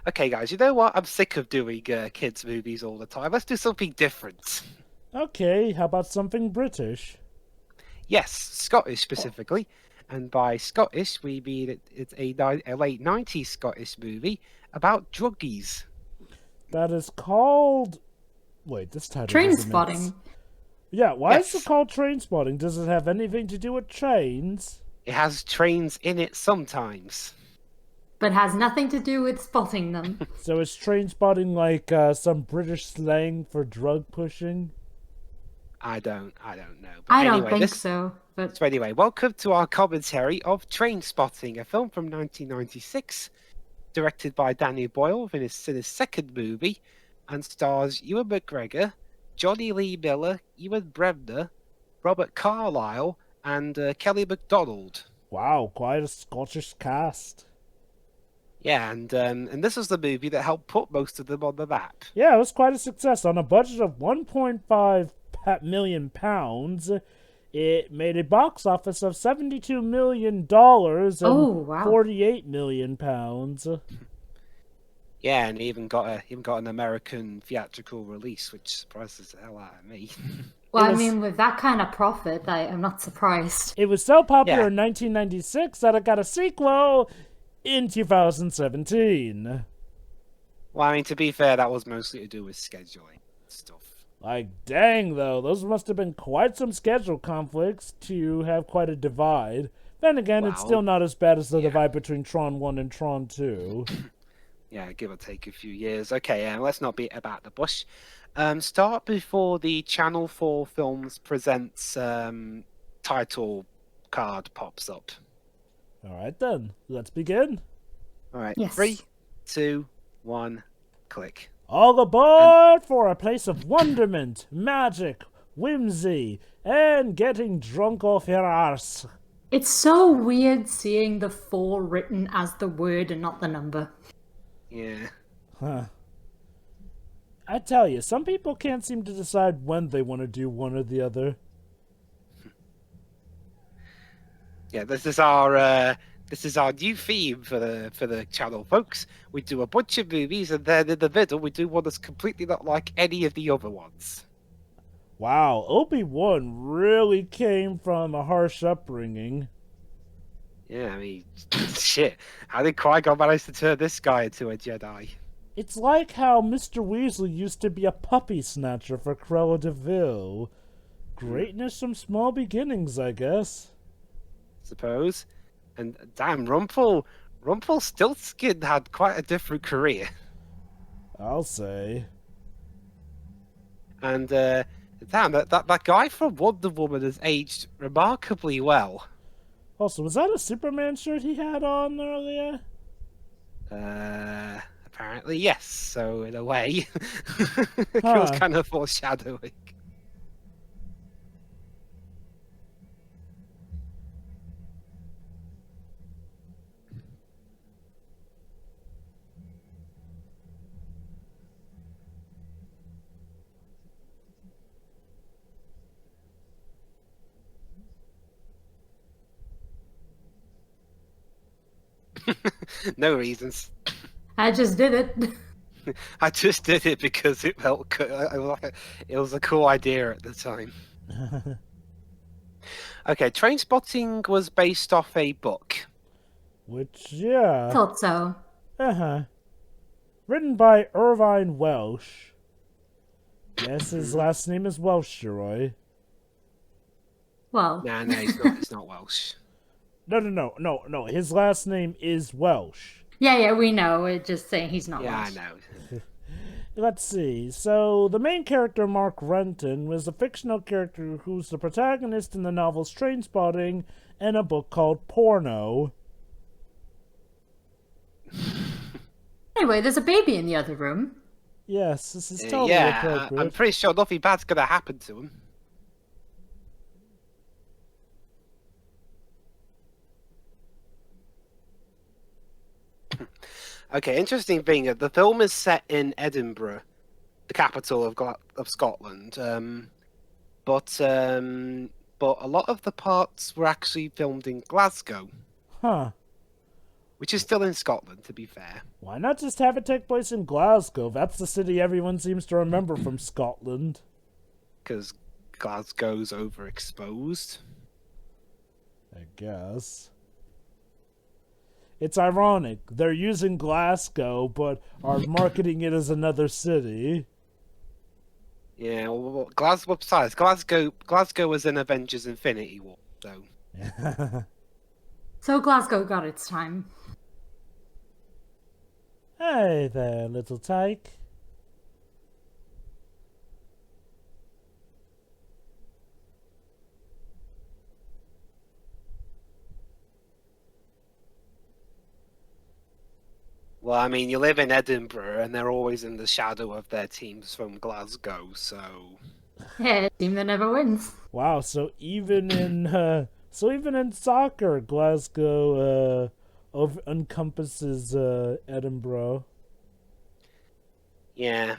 Okay, guys, you know what? I'm sick of doing kids' movies all the time. Let's do something different. Okay, how about something British? Yes, Scottish specifically. And by Scottish, we mean it's a late 90s Scottish movie about druggies. That is called. Wait, this title doesn't make. Trainspotting, Yeah, why is it Yes, called Trainspotting? Does it have anything to do with trains? it has trains in it sometimes. but has nothing to do with spotting them. So is Trainspotting like some British slang for drug pushing? I don't know. But I don't anyway, think so, but so anyway, welcome to our commentary of Trainspotting, a film from 1996, directed by Danny Boyle in his second movie, and stars Ewan McGregor, Johnny Lee Miller, Ewan Bremner, Robert Carlyle, and Kelly MacDonald. Wow, quite a Scottish cast. Yeah, and this was the movie that helped put most of them on the map. Yeah, it was quite a success. On a budget of 1.5 million pounds, it made a box office of $72 million oh and wow. 48 million pounds. Yeah, and even got an American theatrical release, which surprises the hell out of me. Well, It I was- mean, with that kind of profit, I am not surprised. It was so popular Yeah. in 1996 that it got a sequel in 2017. Well, I mean, to be fair, that was mostly to do with scheduling stuff. Like, dang, though, those must have been quite some schedule conflicts to have quite a divide. Then again, it's Wow. still not as bad as the Yeah. divide between Tron 1 and Tron 2. Yeah, give or take a few years. Okay, let's not beat about the bush. Start before the Channel 4 Films Presents title card pops up. Alright then, let's begin. All right, Yes. 3, 2, 1, click. All aboard for a place of wonderment, magic, whimsy, and getting drunk off your arse. It's so weird seeing the 4 written as the word and not the number. Yeah. Huh. I tell you, some people can't seem to decide when they want to do one or the other. Yeah, this is our new theme for the channel, folks. We do a bunch of movies, and then in the middle, we do one that's completely not like any of the other ones. Wow, Obi-Wan really came from a harsh upbringing. Yeah, I mean, shit. How did Qui-Gon manage to turn this guy into a Jedi? It's like how Mr. Weasley used to be a puppy snatcher for Cruella de Vil. Greatness from small beginnings, I guess. Suppose. And damn, Rumpelstiltskin had quite a different career. I'll say. And damn, that guy from Wonder Woman has aged remarkably well. Also, was that a Superman shirt he had on earlier? Apparently yes. So in a way, it was kind of foreshadowing. No reasons. I just did it. I just did it because it felt it was a cool idea at the time. Okay, Trainspotting was based off a book. Which, yeah. Thought so. Uh-huh. Written by Irvine Welsh. Yes, his last name is Welsh, Roy. Well, Nah, he's not. He's not Welsh. No. His last name is Welsh. yeah, we know. We're just saying he's not Yeah, Welsh. I know. Let's see. So, the main character, Mark Renton, was a fictional character who's the protagonist in the novels Trainspotting and a book called Porno. Anyway, there's a baby in the other room. Yes, this is totally Yeah, appropriate. I'm pretty sure nothing bad's gonna happen to him. Okay, interesting thing. The film is set in Edinburgh, the capital of Scotland. But a lot of the parts were actually filmed in Glasgow. Huh. which is still in Scotland, to be fair. Why not just have it take place in Glasgow? That's the city everyone seems to remember from Scotland. Because Glasgow's overexposed. I guess. It's ironic. They're using Glasgow, but are marketing it as another city. Yeah, well, Glasgow was in Avengers Infinity War, so. So Glasgow got its time. Hey there, little tyke. Well, I mean, you live in Edinburgh, and they're always in the shadow of their teams from Glasgow, so. Yeah, a team that never wins. Wow, so even in soccer, Glasgow encompasses Edinburgh. Yeah.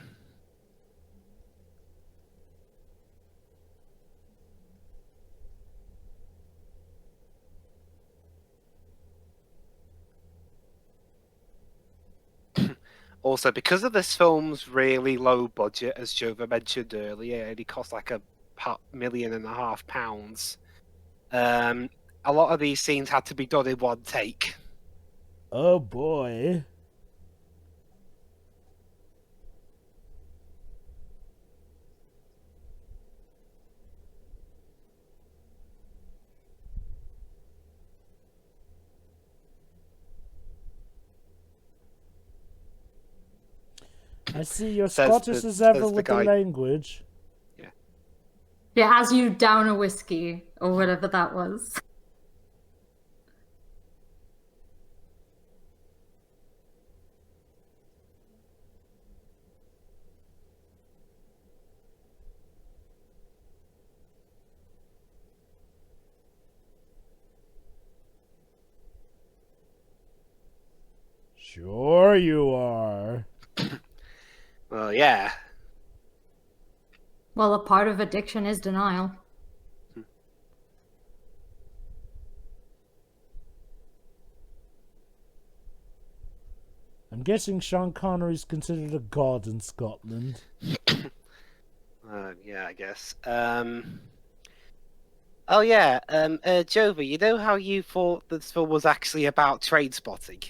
Also, because of this film's really low budget, as Jova mentioned earlier, it only cost like £1.5 million. A lot of these scenes had to be done in one take. Oh boy. I see you're Scottish as ever with the language. Yeah, as you down a whiskey, or whatever that was. Sure you are. Well, yeah. Well, a part of addiction is denial. I'm guessing Sean Connery's considered a god in Scotland. Yeah, I guess. Oh yeah, Jova, you know how you thought this film was actually about train spotting?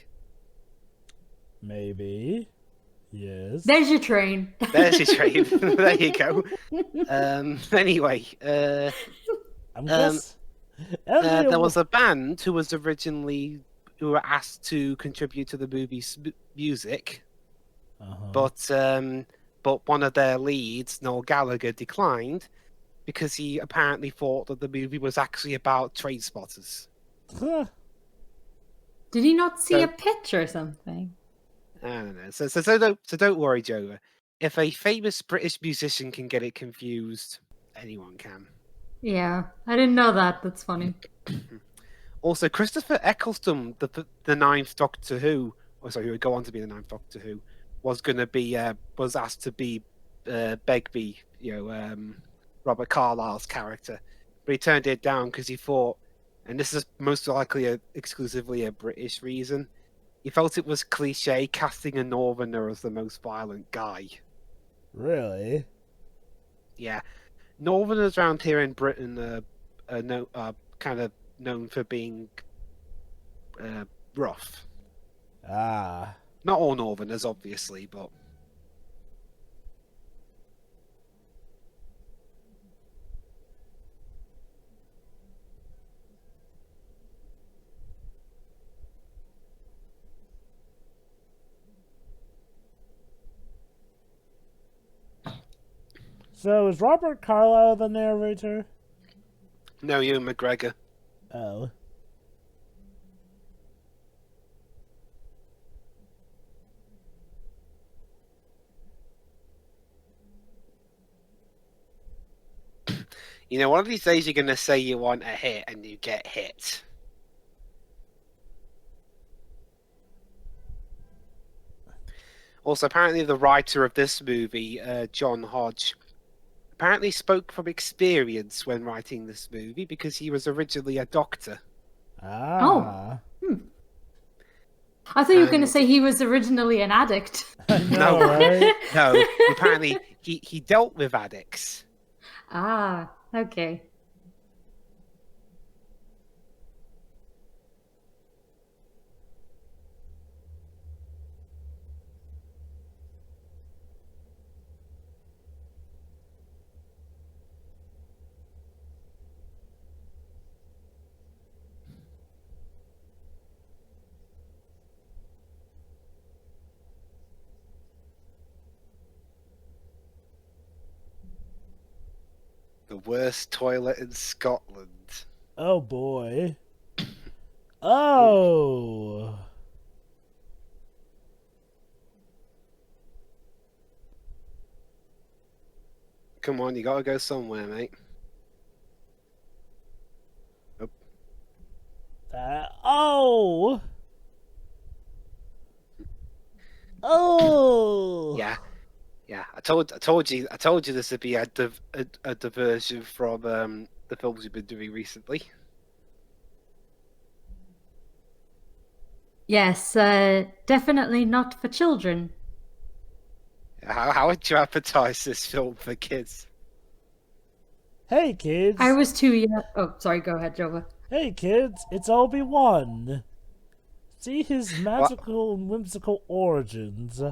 Maybe. Yes. There's your train. There's your train. There you go. Anyway, I'm guess. there was a band who were asked to contribute to the movie's music, but one of their leads, Noel Gallagher, declined because he apparently thought that the movie was actually about train spotters. Huh. Did he not see a pitch or something? I don't know. So don't worry, Joe. If a famous British musician can get it confused, anyone can. Yeah, I didn't know that. That's funny. Also, Christopher Eccleston, the Ninth Doctor Who, who would go on to be the Ninth Doctor Who, was asked to be Begbie, Robert Carlyle's character, but he turned it down because he thought, and this is most likely exclusively a British reason, he felt it was cliche casting a Northerner as the most violent guy. Really? Yeah, Northerners around here in Britain are kind of known for being rough. Ah. Not all Northerners, obviously, but. So is Robert Carlyle the narrator? No, Ewan McGregor. Oh. One of these days you're going to say you want a hit and you get hit. Also, apparently the writer of this movie, John Hodge, apparently spoke from experience when writing this movie because he was originally a doctor. Ah. I thought you were going to And say he was originally an addict. I know, No. right? no, apparently he dealt with addicts. Ah, okay. The worst toilet in Scotland. Oh boy. Oh. Come on, you gotta go somewhere, mate. Oh. Oh. Yeah. I told you this would be a diversion from the films we've been doing recently. Yes, definitely not for children. How would you advertise this film for kids? Hey kids. I was too young. Oh, sorry, go ahead, Jova. Hey kids, it's Obi-Wan. See his magical and whimsical origins.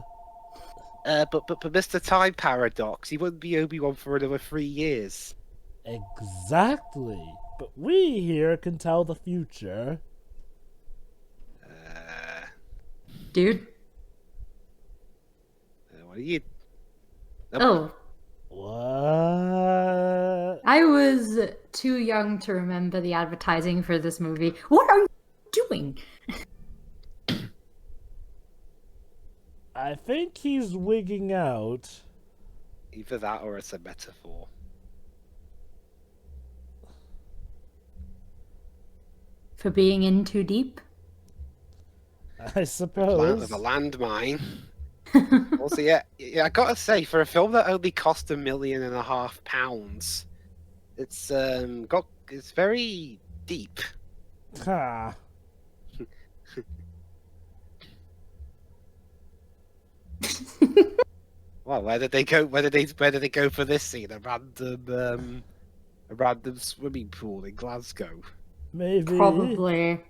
But Mr. Time Paradox, he wouldn't be Obi-Wan for another 3 years. Exactly. But we here can tell the future. Dude. What are you? Oh, What? I was too young to remember the advertising for this movie. What are you doing? I think he's wigging out. Either that or it's a metaphor. For being in too deep? I suppose. With a landmine. Also, yeah, I gotta say, for a film that only cost £1.5 million, it's very deep. Ha. Well, where did they go? Where did they go for this scene? A random swimming pool in Glasgow. Maybe. Probably.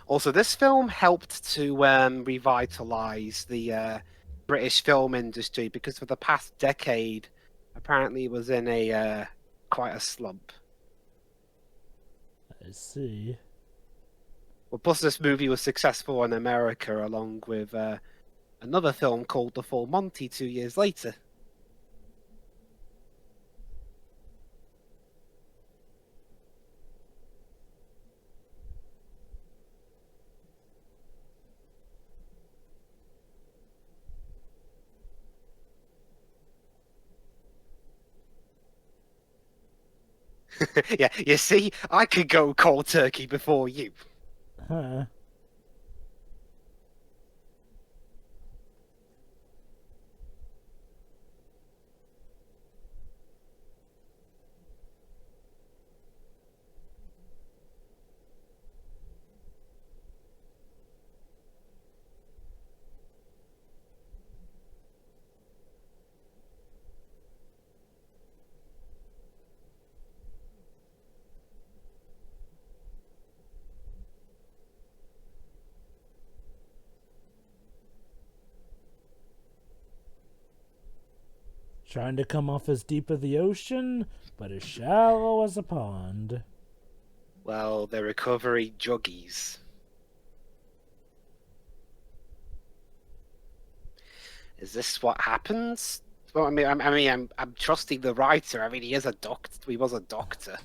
Also, this film helped to revitalize the British film industry because for the past decade, apparently, it was in a quite a slump. I see. Well, plus this movie was successful in America, along with another film called The Full Monty 2 years later. Yeah, you see, I could go cold turkey before you. Huh. Trying to come off as deep as the ocean, but as shallow as a pond. Well, they're recovery juggies. Is this what happens? Well, I'm trusting the writer. I mean, he is a doctor. He was a doctor.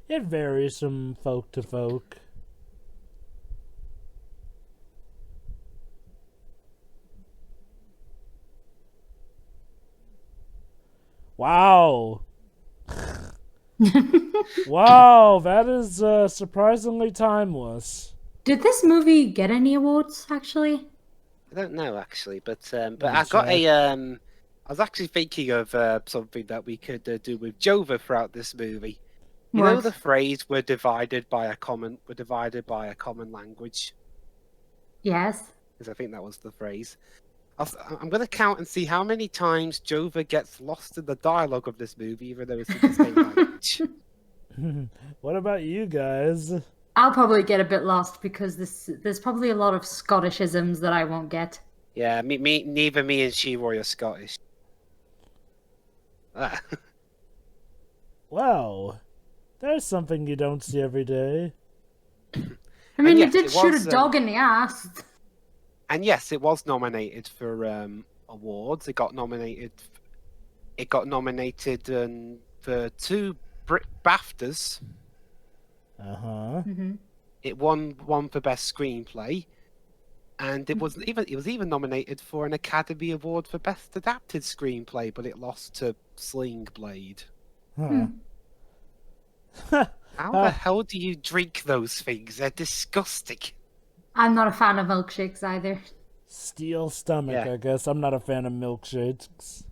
It varies from folk to folk. Wow. Wow, that is surprisingly timeless. Did this movie get any awards, actually? I don't know actually, but Let me I got check. a. I was actually thinking of something that we could do with Jova throughout this movie. You know the What? phrase "we're divided by a common language," Yes. because I think that was the phrase. I'm going to count and see how many times Jova gets lost in the dialogue of this movie, even though it's in the same language. What about you guys? I'll probably get a bit lost because there's probably a lot of Scottishisms that I won't get. Yeah, neither me and Sheroy are Scottish. Ah. Wow, there's something you don't see every day. I mean, yes, he did it shoot was, a dog in the ass. And yes, it was nominated for awards. It got nominated. It got nominated for two BAFTAs. Uh-huh. It won one for best screenplay, and it was even nominated for an Academy Award for best adapted screenplay, but it lost to Sling Blade. Huh. How the hell do you drink those things? They're disgusting. I'm not a fan of milkshakes either. Steel stomach, Yeah. I guess. I'm not a fan of milkshakes.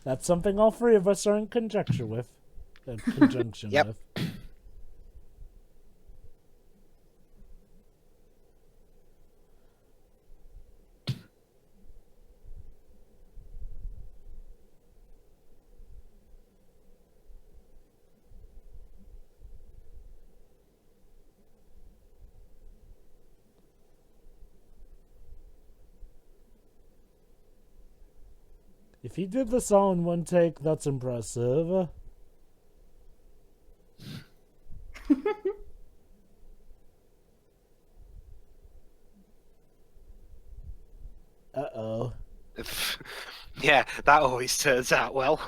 That's something all three of us are in conjunction with. Yep. With. If he did this all in one take, that's impressive. Uh-oh. Yeah, that always turns out well.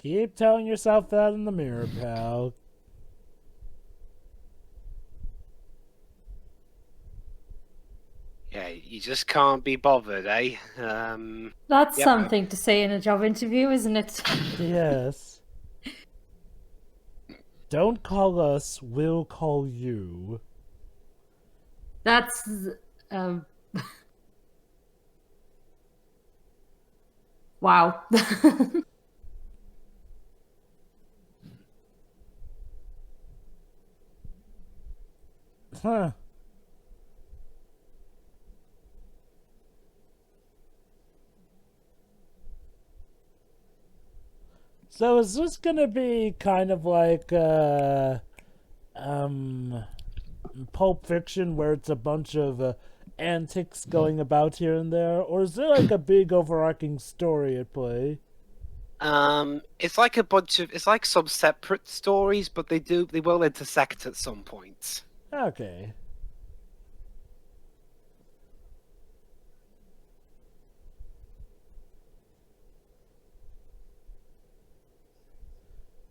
Keep telling yourself that in the mirror, pal. Yeah, you just can't be bothered, eh? That's Yep. something to say in a job interview, isn't it? Yes. Don't call us, we'll call you. That's wow. Huh. So is this gonna be kind of like Pulp Fiction, where it's a bunch of antics going about here and there, or is there like a big overarching story at play? It's like it's like some separate stories, but they will intersect at some point. Okay.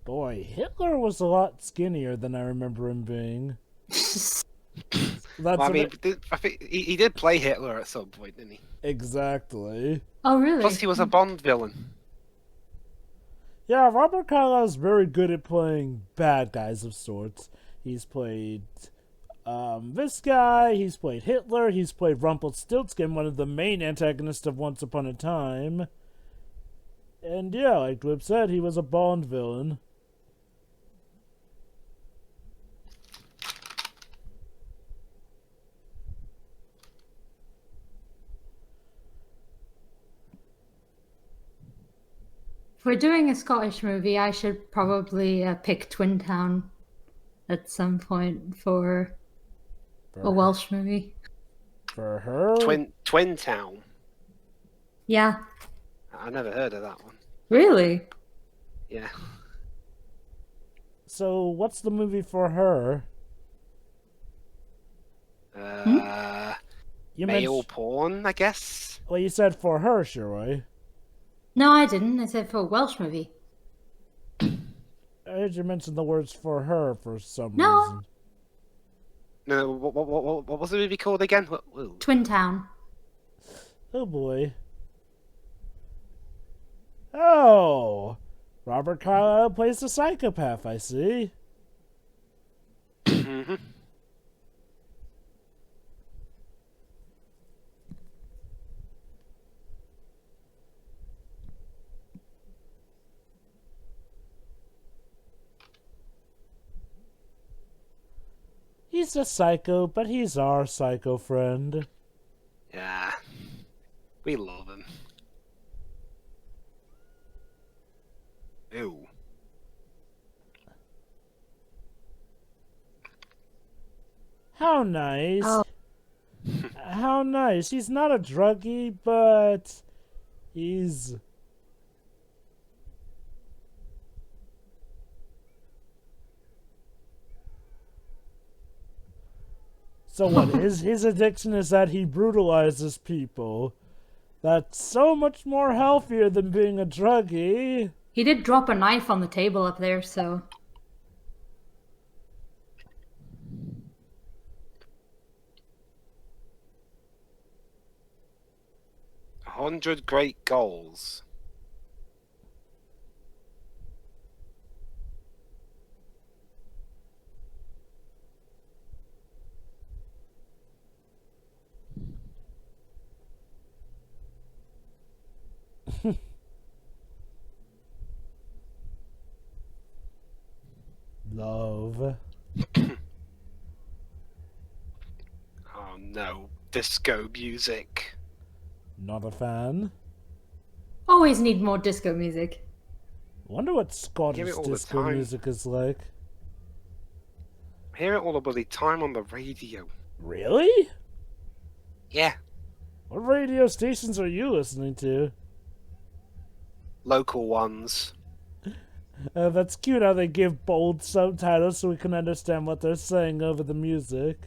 Boy, Hitler was a lot skinnier than I remember him being. Well, I mean, I think he did play Hitler at some point, didn't he? Exactly. Oh, really? Plus, he was a Bond villain. Yeah, Robert Carlyle is very good at playing bad guys of sorts. He's played this guy, he's played Hitler, he's played Rumpelstiltskin, one of the main antagonists of Once Upon a Time. And yeah, like Glib said, he was a Bond villain. If we're doing a Scottish movie, I should probably pick Twin Town at some point for a Welsh movie. For her? Twin Town. Yeah. I never heard of that one. Really? Yeah. So, what's the movie for her? You Male mentioned. porn, I guess. Well, you said for her, sure. No, I didn't. I said for a Welsh movie. I heard you mention the words for her for some No. reason. No, what was the movie called again? Whoa. Twin Town. Oh boy. Oh! Robert Carlyle plays the psychopath, I see. Mhm. He's a psycho, but he's our psycho friend. Yeah. We love him. Ew. How nice. Oh. How nice. He's not a druggie, but he's... So what? His addiction is that he brutalizes people. That's so much more healthier than being a druggie. He did drop a knife on the table up there, so. 100 great goals. Love. Oh no, disco music. Not a fan. Always need more disco music. Wonder what Hear Scottish it all the disco time. music is like. I hear it all the bloody time on the radio. Really? Yeah, What radio stations are you listening to? local ones. That's cute how they give bold subtitles so we can understand what they're saying over the music.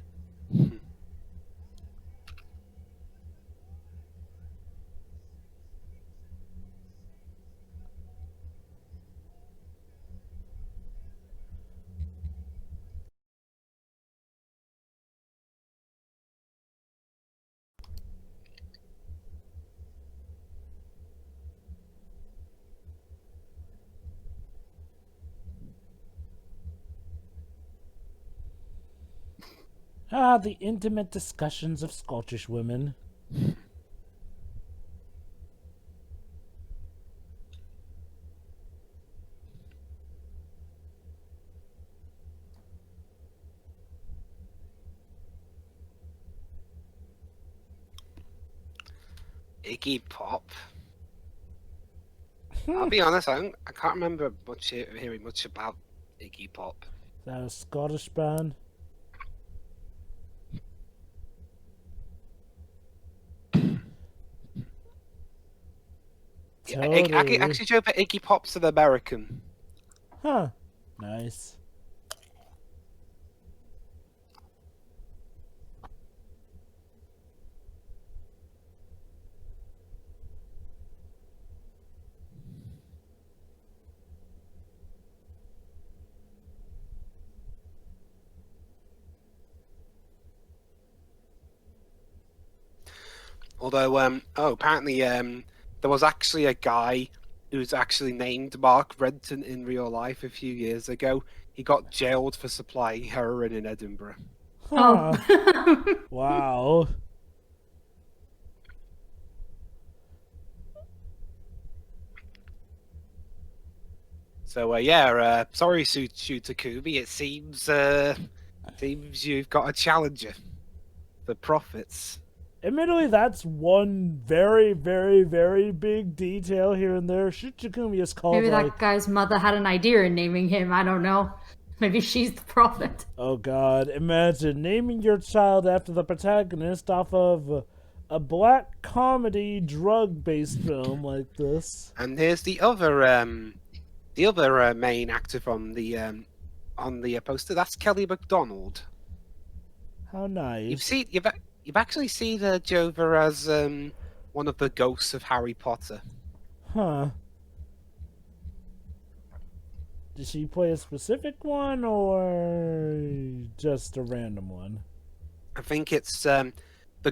Ah, the intimate discussions of Scottish women. Iggy Pop. I'll be honest, I can't remember hearing much about Iggy Pop. Is that a Scottish band? Yeah, Totally. actually, Joe, but Iggy Pop's an American. Huh. Nice. Although, apparently, there was actually a guy who was actually named Mark Renton in real life a few years ago. He got jailed for supplying heroin in Edinburgh. Huh. Oh. Wow. So, yeah, sorry, Shooter Kubi. It seems you've got a challenger for profits. Admittedly, that's one very, very, very big detail here and there. Shichigumi is called Maybe like... that guy's mother had an idea in naming him. I don't know. Maybe she's the prophet. Oh god, imagine naming your child after the protagonist off of a black comedy drug-based film like this. And here's the other main actor from the on the poster. That's Kelly MacDonald. How nice. You've actually seen Jova as one of the ghosts of Harry Potter. Huh. Did she play a specific one or just a random one? I think it's the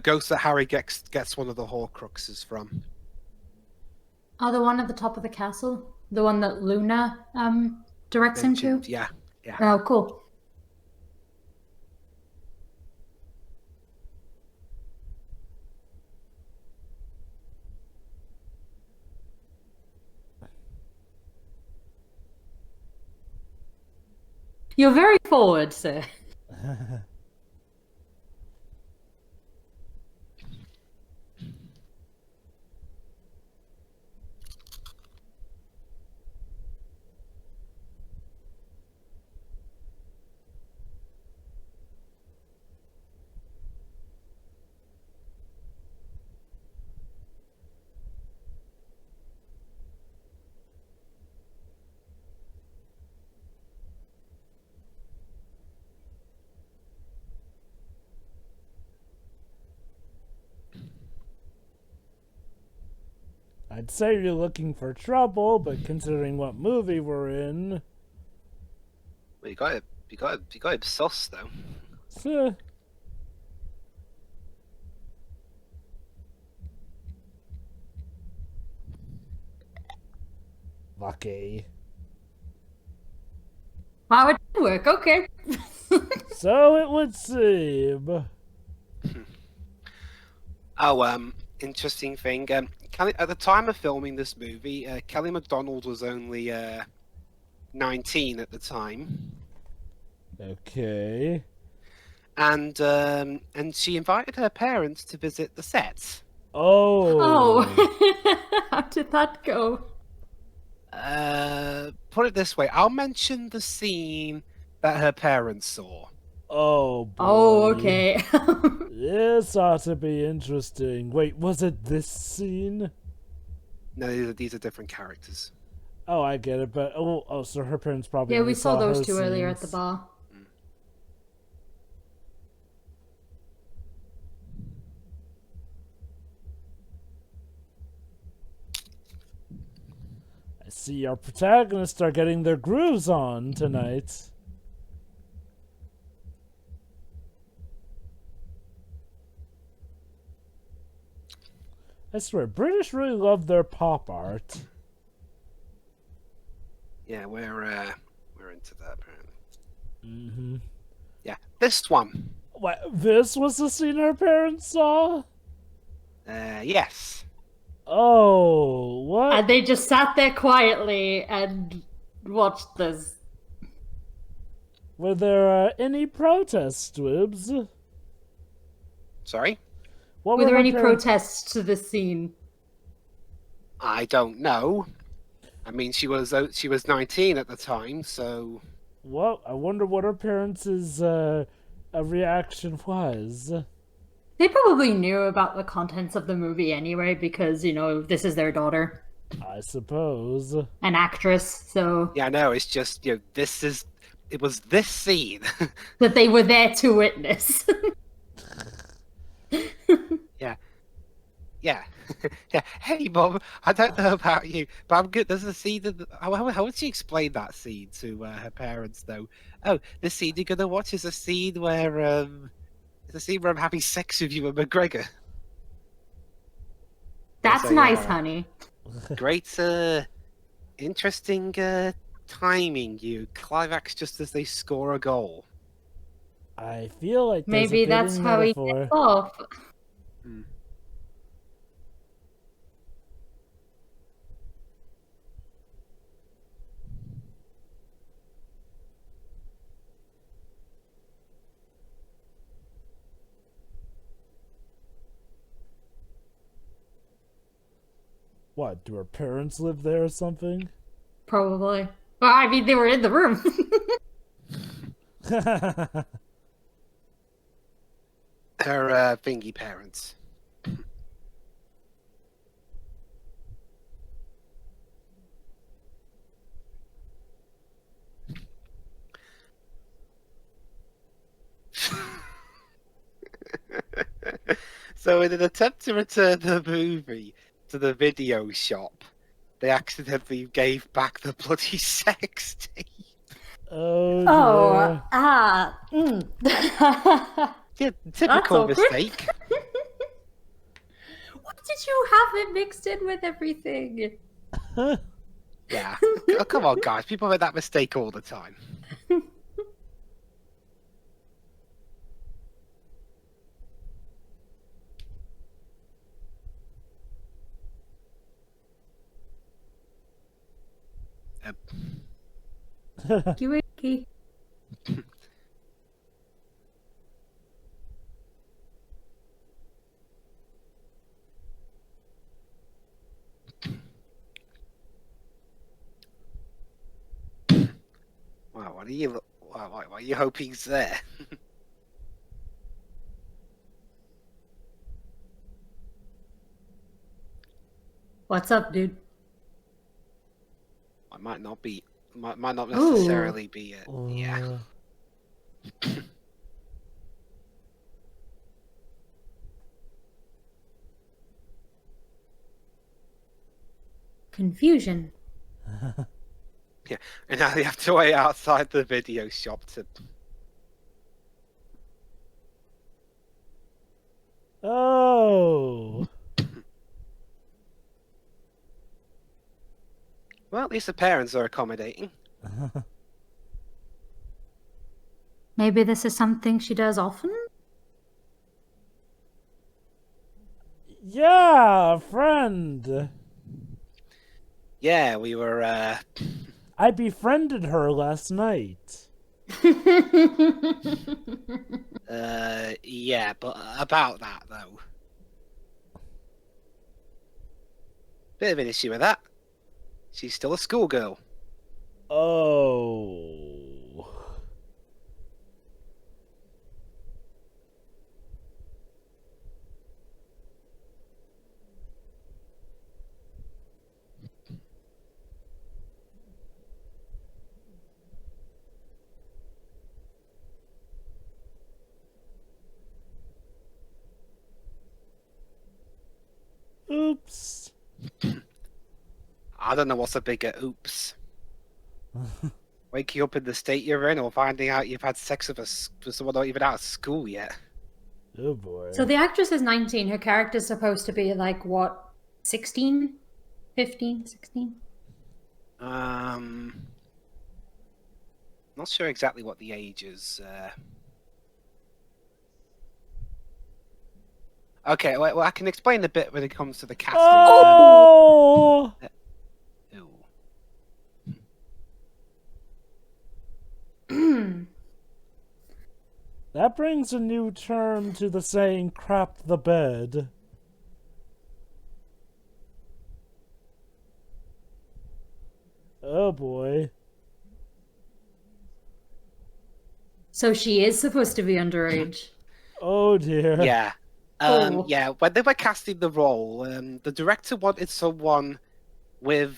ghost that Harry gets one of the Horcruxes from. Oh, the one at the top of the castle? The one that Luna directs him to? Mentioned, yeah. Oh, cool. You're very forward, sir. I'd say you're looking for trouble, but considering what movie we're in, Well, you got it sus though. eh. Lucky. Wow, it did work. Okay. So it would seem. Oh, interesting thing. Kelly, at the time of filming this movie, Kelly MacDonald was only 19 at the time, Okay. and she invited her parents to visit the set. Oh. How did that go? Put it this way, I'll mention the scene that her parents saw. Oh, boy. Oh, okay. This ought to be interesting. Wait, was it this scene? No, these are different characters. Oh, I get it, but so her parents probably Yeah, only we saw those her two earlier at the scenes. bar. I see our protagonists are getting their grooves on tonight. I swear, British really love their pop art. Yeah, we're into that apparently. Mm-hmm. Yeah, this one. What, this was the scene her parents saw? Yes. Oh, what? And they just sat there quietly and watched this. Were there any protests, Dwibs? Sorry? What Were there her any parents- protests to this scene? I don't know. I mean, she was 19 at the time, so Well, I wonder what her parents' reaction was. They probably knew about the contents of the movie anyway because, this is their daughter. I suppose. An actress, so yeah, no, it's just it was this scene. that they were there to witness. Yeah. Yeah. Yeah. Hey, Mom, I don't know about you, but I'm good. There's a scene. How would she explain that scene to her parents, though? Oh, the scene you're gonna watch is a scene where it's a scene where I'm having sex with you and McGregor. That's So, nice, yeah. honey. Great, interesting timing. You climax just as they score a goal. I feel like there's Maybe a that's fitting how he metaphor. gets off. Hmm. What, do her parents live there or something? Probably. Well, I mean, they were in the room. Her thingy parents. So in an attempt to return the movie to the video shop, they accidentally gave back the bloody sex tape. Oh Oh, dear. Yeah, That's typical awkward. mistake. Why did you have it mixed in with everything? Yeah. Oh, come on, guys. People make that mistake all the time. Wakey. Wow, what are you hoping's there? What's up, dude? I might not necessarily be it. Yeah. Confusion. Yeah. And now they have to wait outside the video shop to. Oh. Well, at least the parents are accommodating. Maybe this is something she does often? Yeah, friend. Yeah, we were. I befriended her last night. Yeah, but about that though. Bit of an issue with that. She's still a schoolgirl. Oh. Oops. I don't know what's a bigger oops. Waking up in the state you're in, or finding out you've had sex with someone not even out of school yet. Oh boy. So the actress is 19. Her character's supposed to be like, what, 16? 15, 16? Not sure exactly what the age is. Okay, well, I can explain a bit when it comes to the casting. Oh! Ew. That brings a new term to the saying, crap the bed. Oh boy. So she is supposed to be underage. Oh dear. Yeah. Oh. Yeah, when they were casting the role, the director wanted someone wanted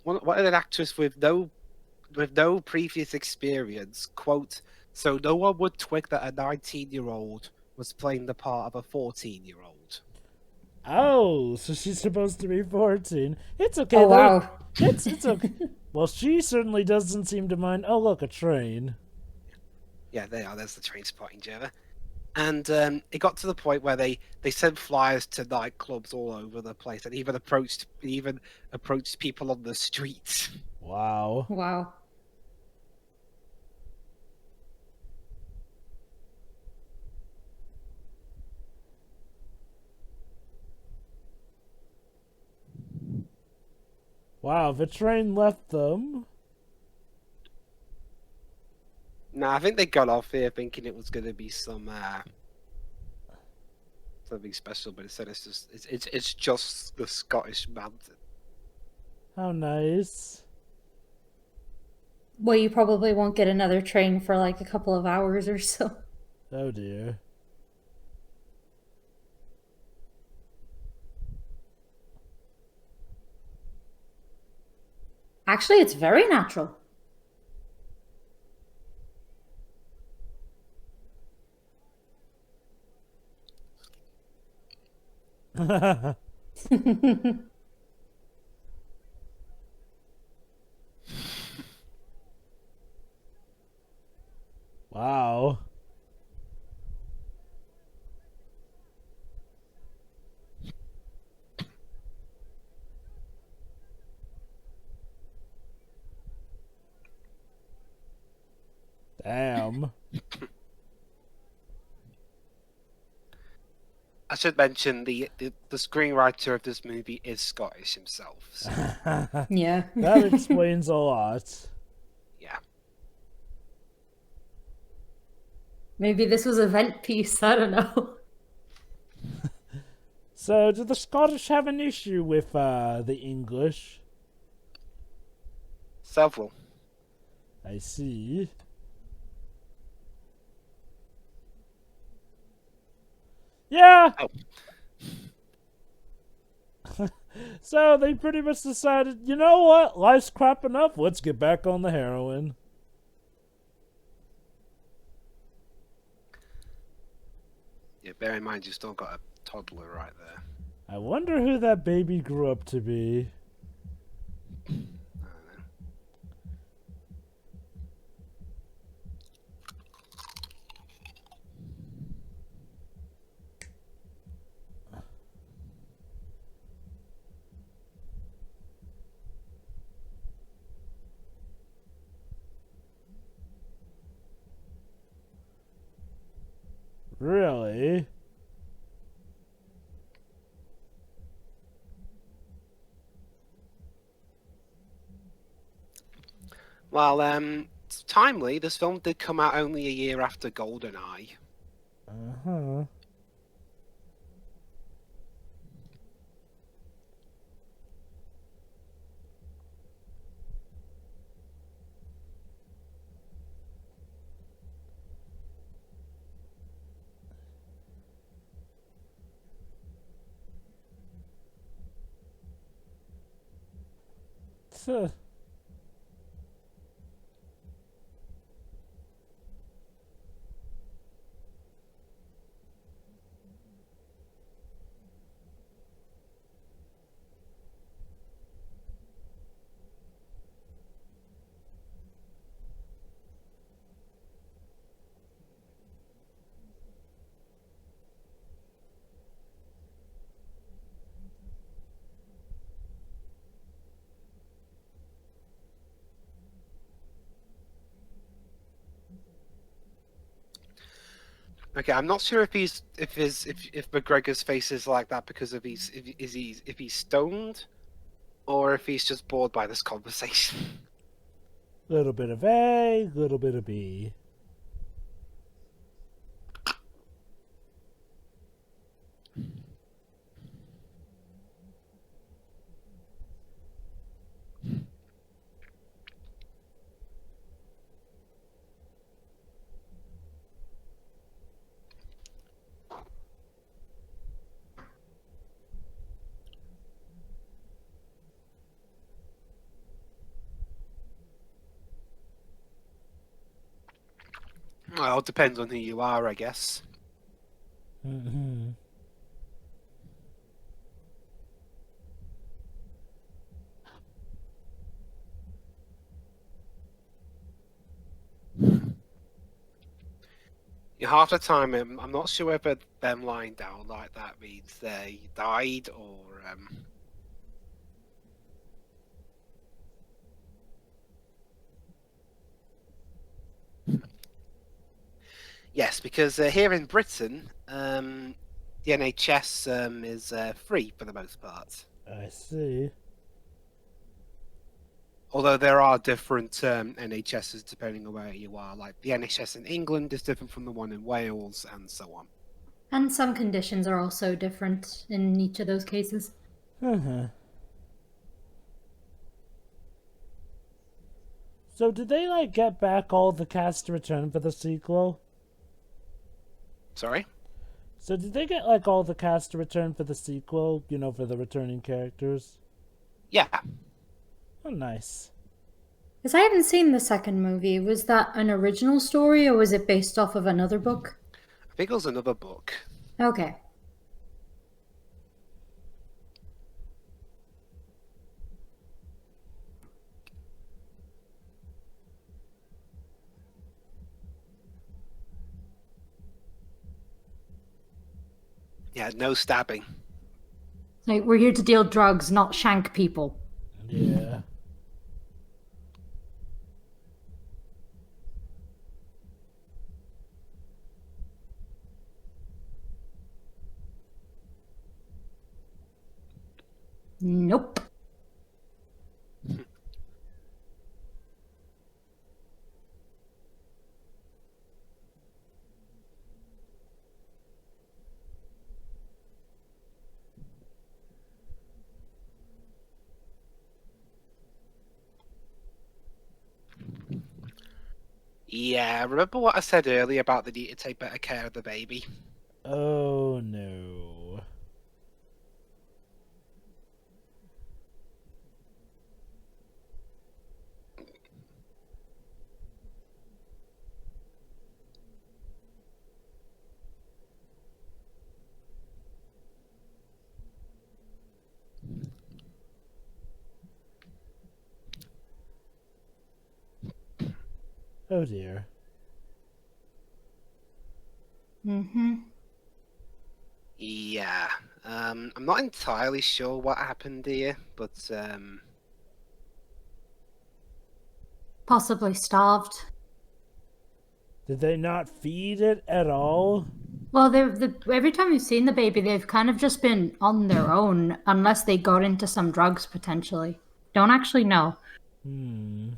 an actress with no previous experience, quote, so no one would twig that a 19-year-old was playing the part of a 14-year-old. Oh, so she's supposed to be 14. It's okay Oh, though. wow. It's okay. Well, she certainly doesn't seem to mind. Oh, look, a train. Yeah, they are. There's the train spotting, Jeva. And it got to the point where they sent flyers to nightclubs all over the place, and even approached people on the streets. Wow. Wow. Wow, the train left them. Nah, I think they got off here thinking it was going to be something special, but instead it's just the Scottish mountain. How nice. Well, you probably won't get another train for like a couple of hours or so. Oh dear. Actually, it's very natural. Wow. Damn. I should mention the screenwriter of this movie is Scottish himself. So, Yeah. That explains a lot. yeah. Maybe this was a vent piece. I don't know. So, do the Scottish have an issue with the English? Several. I see. Yeah! Oh. So, they pretty much decided, you know what? Life's crap enough. Let's get back on the heroin. Yeah, bear in mind you still got a toddler right there. I wonder who that baby grew up to be. I don't know. Really? Well, it's timely. This film did come out only a year after GoldenEye. Uh-huh. Tuh. Okay, I'm not sure if if McGregor's face is like that because of if he's stoned, or if he's just bored by this conversation. Little bit of A, little bit of B. Well, it depends on who you are, I guess. Mm-hmm. Yeah, half the time, I'm not sure whether them lying down like that means they died or. Yes, because here in Britain, the NHS is free for the most part. I see. Although there are different NHSs depending on where you are. Like the NHS in England is different from the one in Wales, and so on. And some conditions are also different in each of those cases. Uh-huh. So did they, like, get back all the cast to return for the sequel? Sorry? So did they get, like, all the cast to return for the sequel? You know, for the returning characters? Yeah. Oh, nice. Because I haven't seen the second movie. Was that an original story or was it based off of another book? I think it was another book. Okay. Yeah, no stabbing. Like, we're here to deal drugs, not shank people. Yeah. Nope. Yeah, remember what I said earlier about the need to take better care of the baby? Oh no. Oh dear. Mm-hmm. Yeah. I'm not entirely sure what happened here, but Possibly starved. Did they not feed it at all? Well, every time we've seen the baby, they've kind of just been on their own, unless they got into some drugs potentially. Don't actually know. Hmm.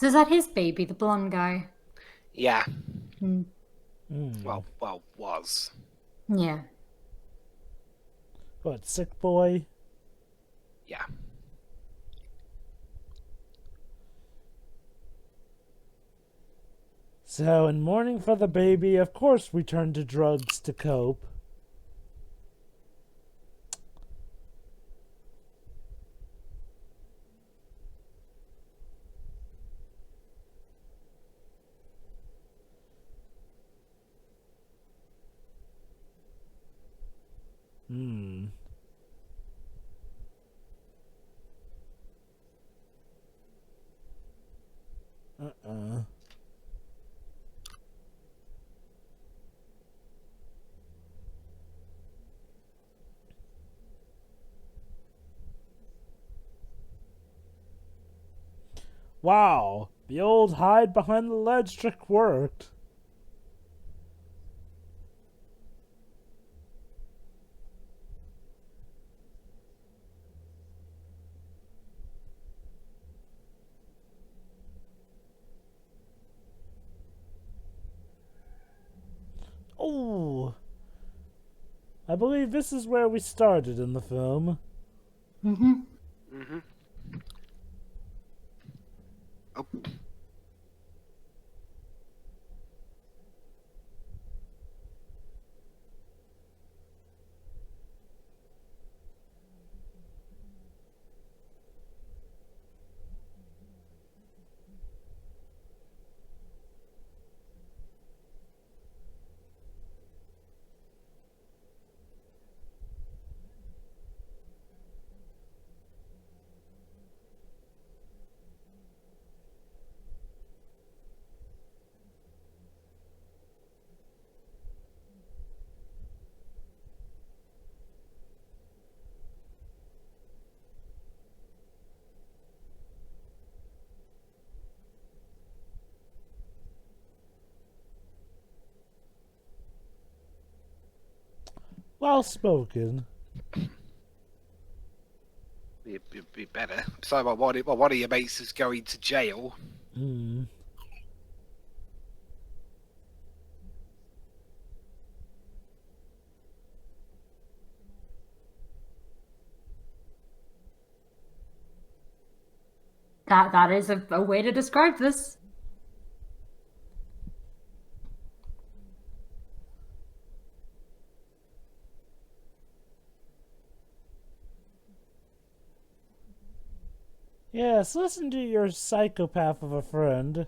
Is that his baby, the blonde guy? yeah. Hmm. Hmm. Well, was. Yeah. What, sick boy? Yeah. So, in mourning for the baby, of course we turn to drugs to cope. Hmm. Uh-uh. Wow, the old hide behind the ledge trick worked. Oh, I believe this is where we started in the film. Mm-hmm. Mm-hmm. Oh. Well spoken. Be better. So, one of your mates is going to jail. Hmm. That is a way to describe this. Yes, listen to your psychopath of a friend.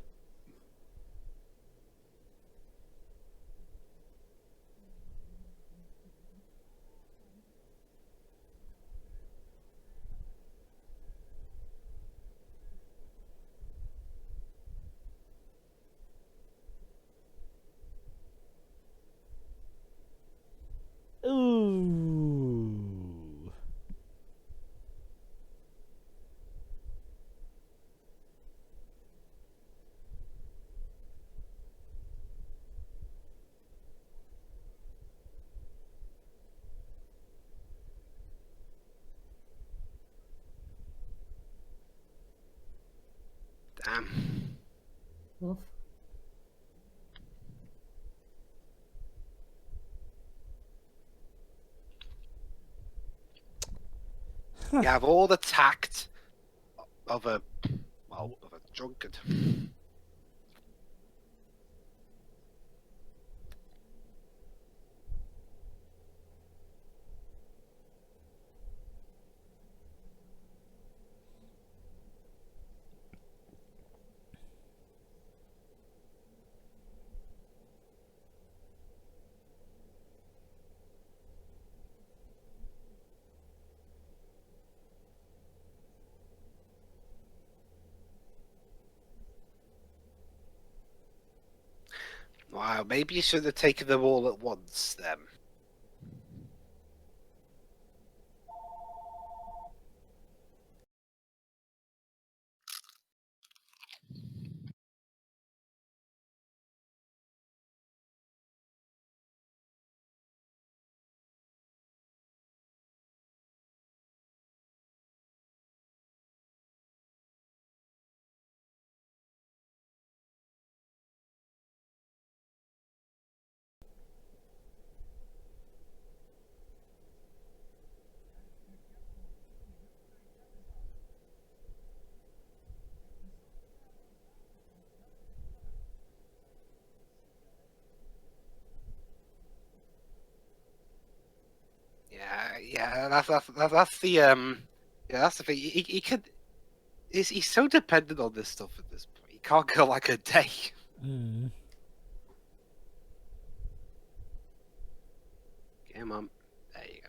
Ooh. Damn. Oof. You have all the tact of a drunkard. Wow, maybe you should have taken them all at once then. Yeah, that's the yeah, that's the thing. He could. He's so dependent on this stuff at this point. He can't go like a day. Mm. Come on, there you go.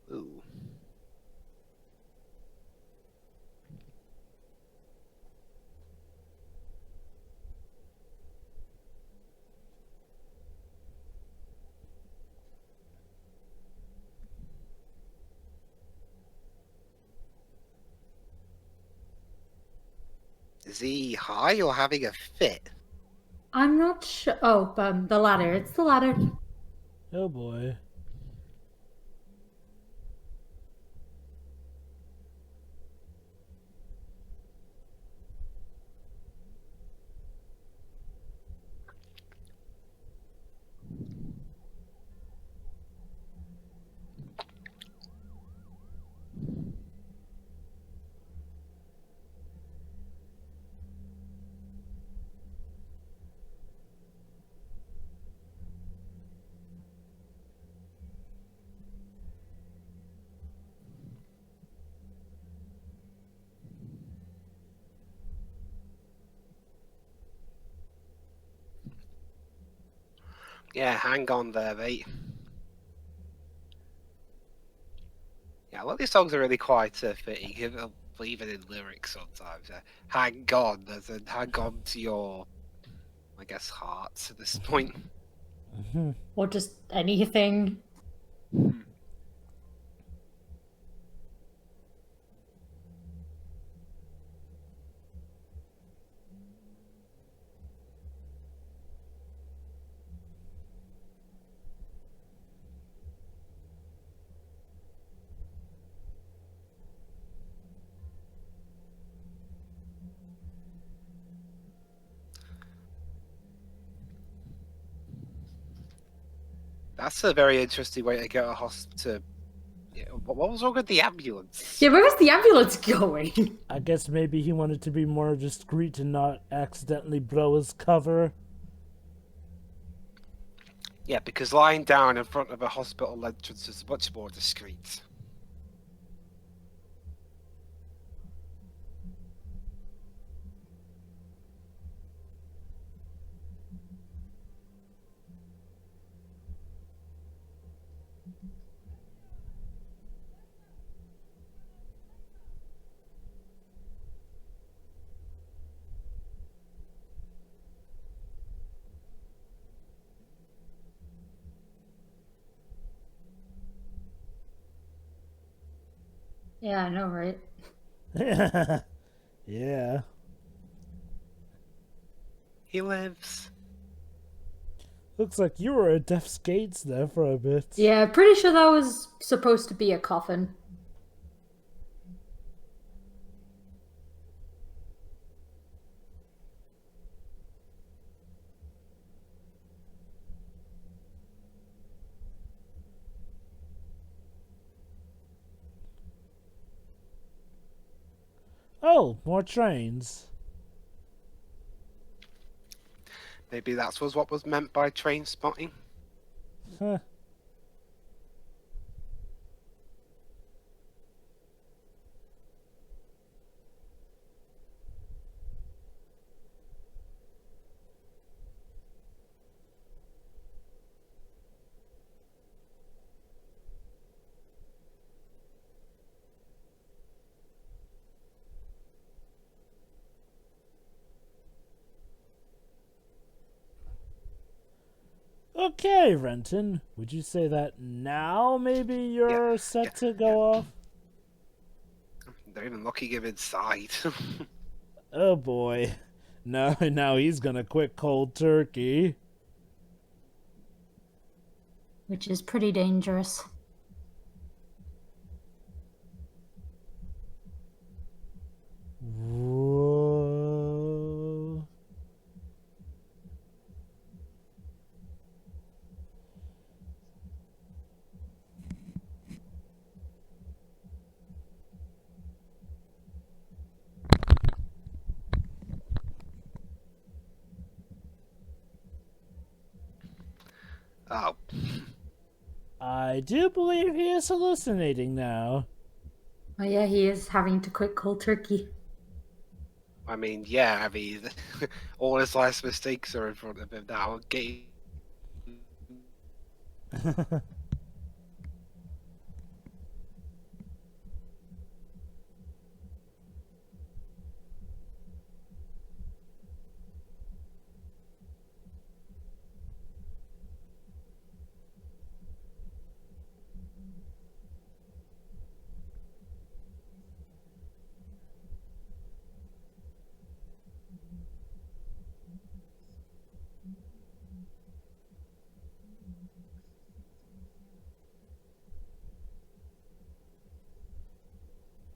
Ooh. Is he high or having a fit? I'm not sure. Oh, the ladder. It's the ladder. Oh boy. Yeah, hang on there, mate. Yeah, a lot of these songs are really quite fitting, even in lyrics sometimes. Hang on, as in hang on to your, I guess, hearts at this point. Or just anything. That's a very interesting way to get a hospital. Yeah, what was wrong with the ambulance? Yeah, where was the ambulance going? I guess maybe he wanted to be more discreet and not accidentally blow his cover. Yeah, because lying down in front of a hospital entrance is much more discreet. Yeah, I know, right? Yeah. He lives. Looks like you were at Death's Gates there for a bit. Yeah, pretty sure that was supposed to be a coffin. Oh, more trains. Maybe that was what was meant by train spotting. Huh. Okay, Renton. Would you say that now maybe you're set to go off? They're even looking him inside. Oh boy. No, now he's gonna quit cold turkey. Which is pretty dangerous. Whoa. Oh. I do believe he is hallucinating now. Oh yeah, he is having to quit cold turkey. I mean, yeah, I mean, all his life's mistakes are in front of him now.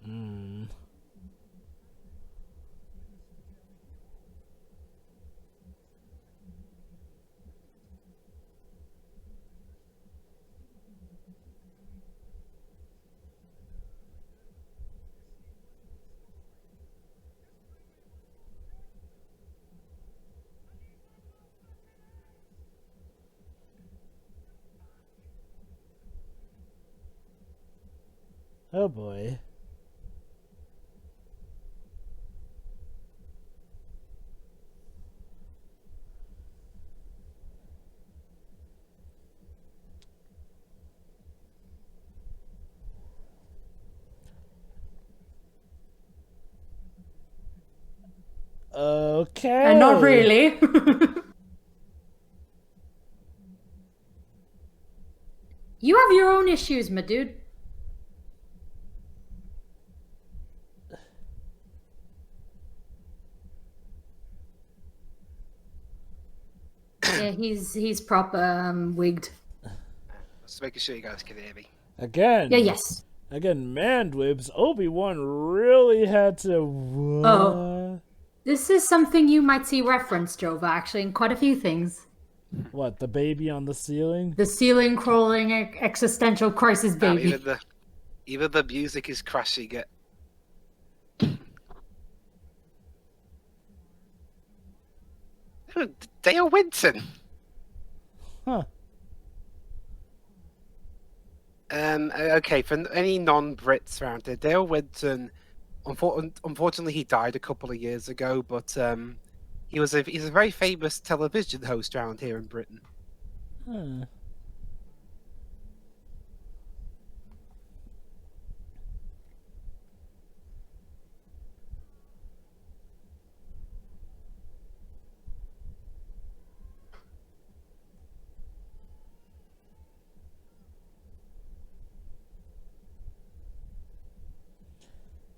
Hmm. Oh boy. Okay. Not really. You have your own issues, my dude. Yeah, he's proper wigged. Just making sure you guys can hear me. Again. Yeah, yes. Again, Mandwibs, Obi-Wan really had to... What? Oh. This is something you might see referenced, Jova, actually, in quite a few things. What, the baby on the ceiling? The ceiling crawling existential crisis Now, baby. even the music is crashing it. Oh, Dale Winton. Huh. Okay, for any non-Brits around here, Dale Winton, unfortunately, he died a couple of years ago, but he's a very famous television host around here in Britain. Huh.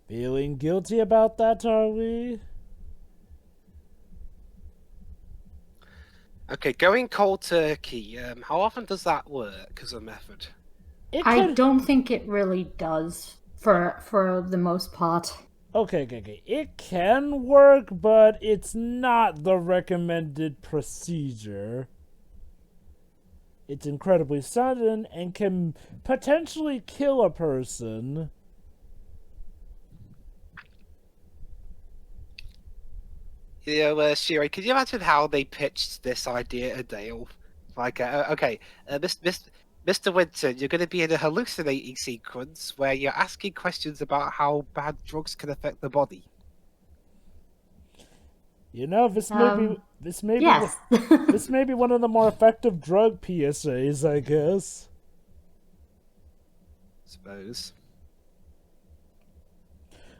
Feeling guilty about that, are we? Okay, going cold turkey. How often does that work as a method? I don't think it really does for the most part. Okay. It can work, but it's not the recommended procedure. It's incredibly sudden and can potentially kill a person. Shiri, could you imagine how they pitched this idea to Dale? Like, Mr. Winton, you're going to be in a hallucinating sequence where you're asking questions about how bad drugs can affect the body. You know, this may Yes. be one of the more effective drug PSAs, I guess. Suppose.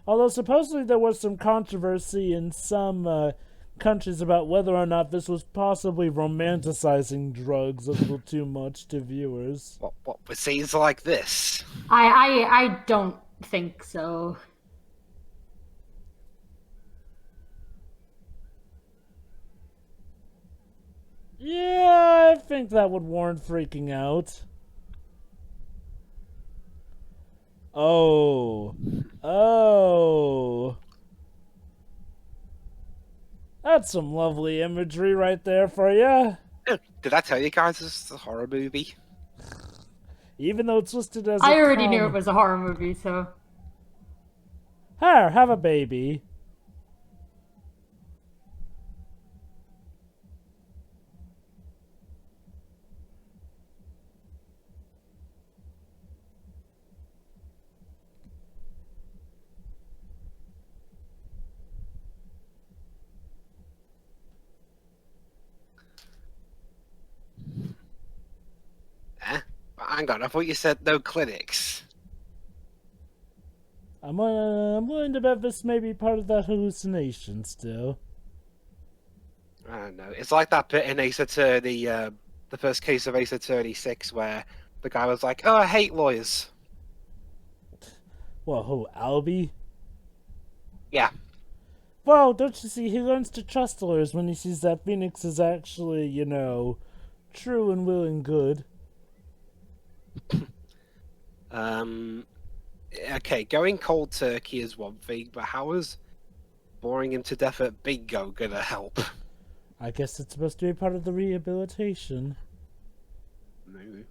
Although supposedly there was some controversy in some countries about whether or not this was possibly romanticizing drugs a little too much to viewers. What with scenes like this? I don't think so. Yeah, I think that would warrant freaking out. Oh. That's some lovely imagery right there for you. Did I tell you guys this is a horror movie? Even though it's listed as I already knew it was a horror movie, so. Here, have a baby. Hang on, I thought you said no clinics. I'm willing to bet this may be part of that hallucination still. I don't know. It's like that bit in Ace Attorney, the first case of Ace Attorney 6, where the guy was like, "Oh, I hate lawyers." What, who, Albie? Yeah. Well, don't you see, he learns to trust lawyers when he sees that Phoenix is actually, you know, true and will and good. Okay, going cold turkey is one thing, but how is boring him to death at bingo gonna help? I guess it's supposed to be part of the rehabilitation. Maybe.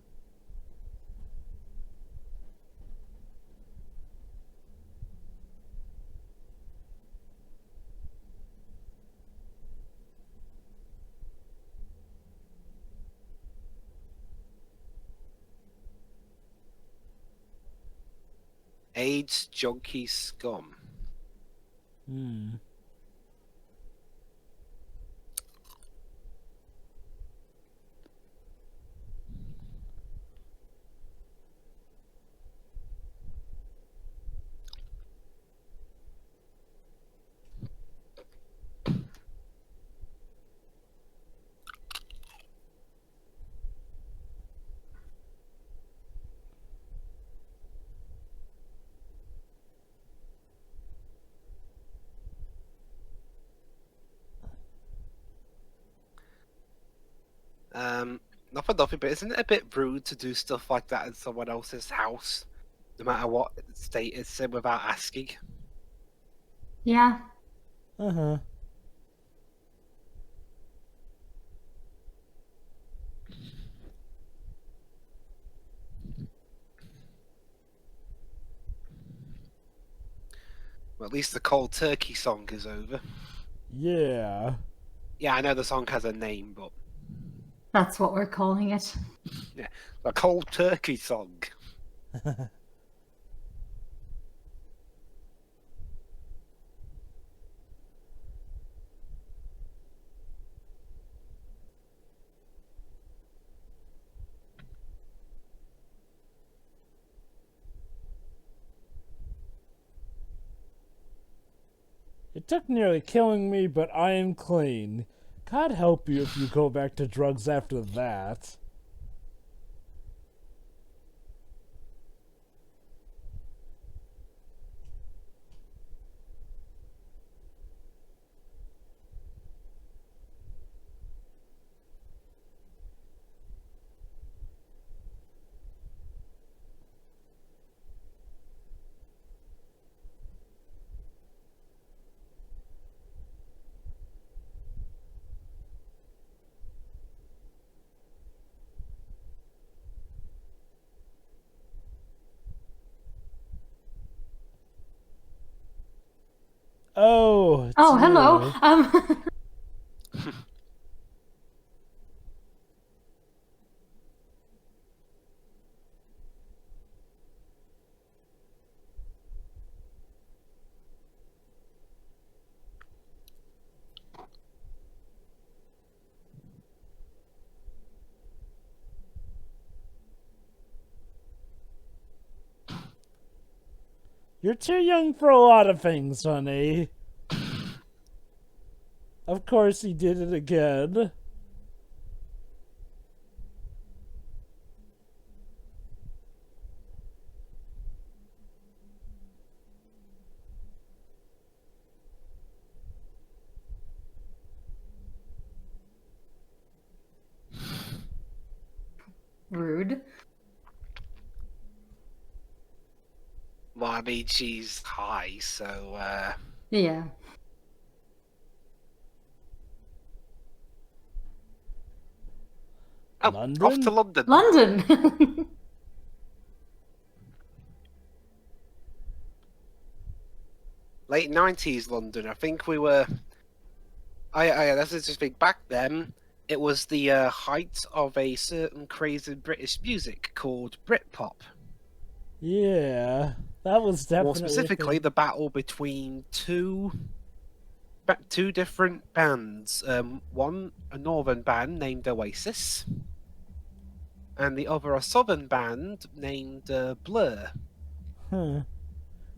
AIDS junkie scum. Not for nothing, but isn't it a bit rude to do stuff like that in someone else's house, no matter what state it's in, without asking? Yeah. Well, at least the cold turkey song is over. Yeah. Yeah, I know the song has a name, but That's what we're calling it. yeah, the cold turkey song. It took nearly killing me, but I am clean. God help you if you go back to drugs after that. Oh, it's Oh, hello. you. You're too young for a lot of things, honey. Of course he did it again. Rude. Well, I mean, she's high, so Yeah. oh, London? off to London. London. Late 90s London. I think we were. I that's just think back then. It was the height of a certain craze in British music called Britpop. Yeah, that was definitely. More specifically, the battle between two different bands. One a northern band named Oasis, and the other a southern band named Blur. Huh.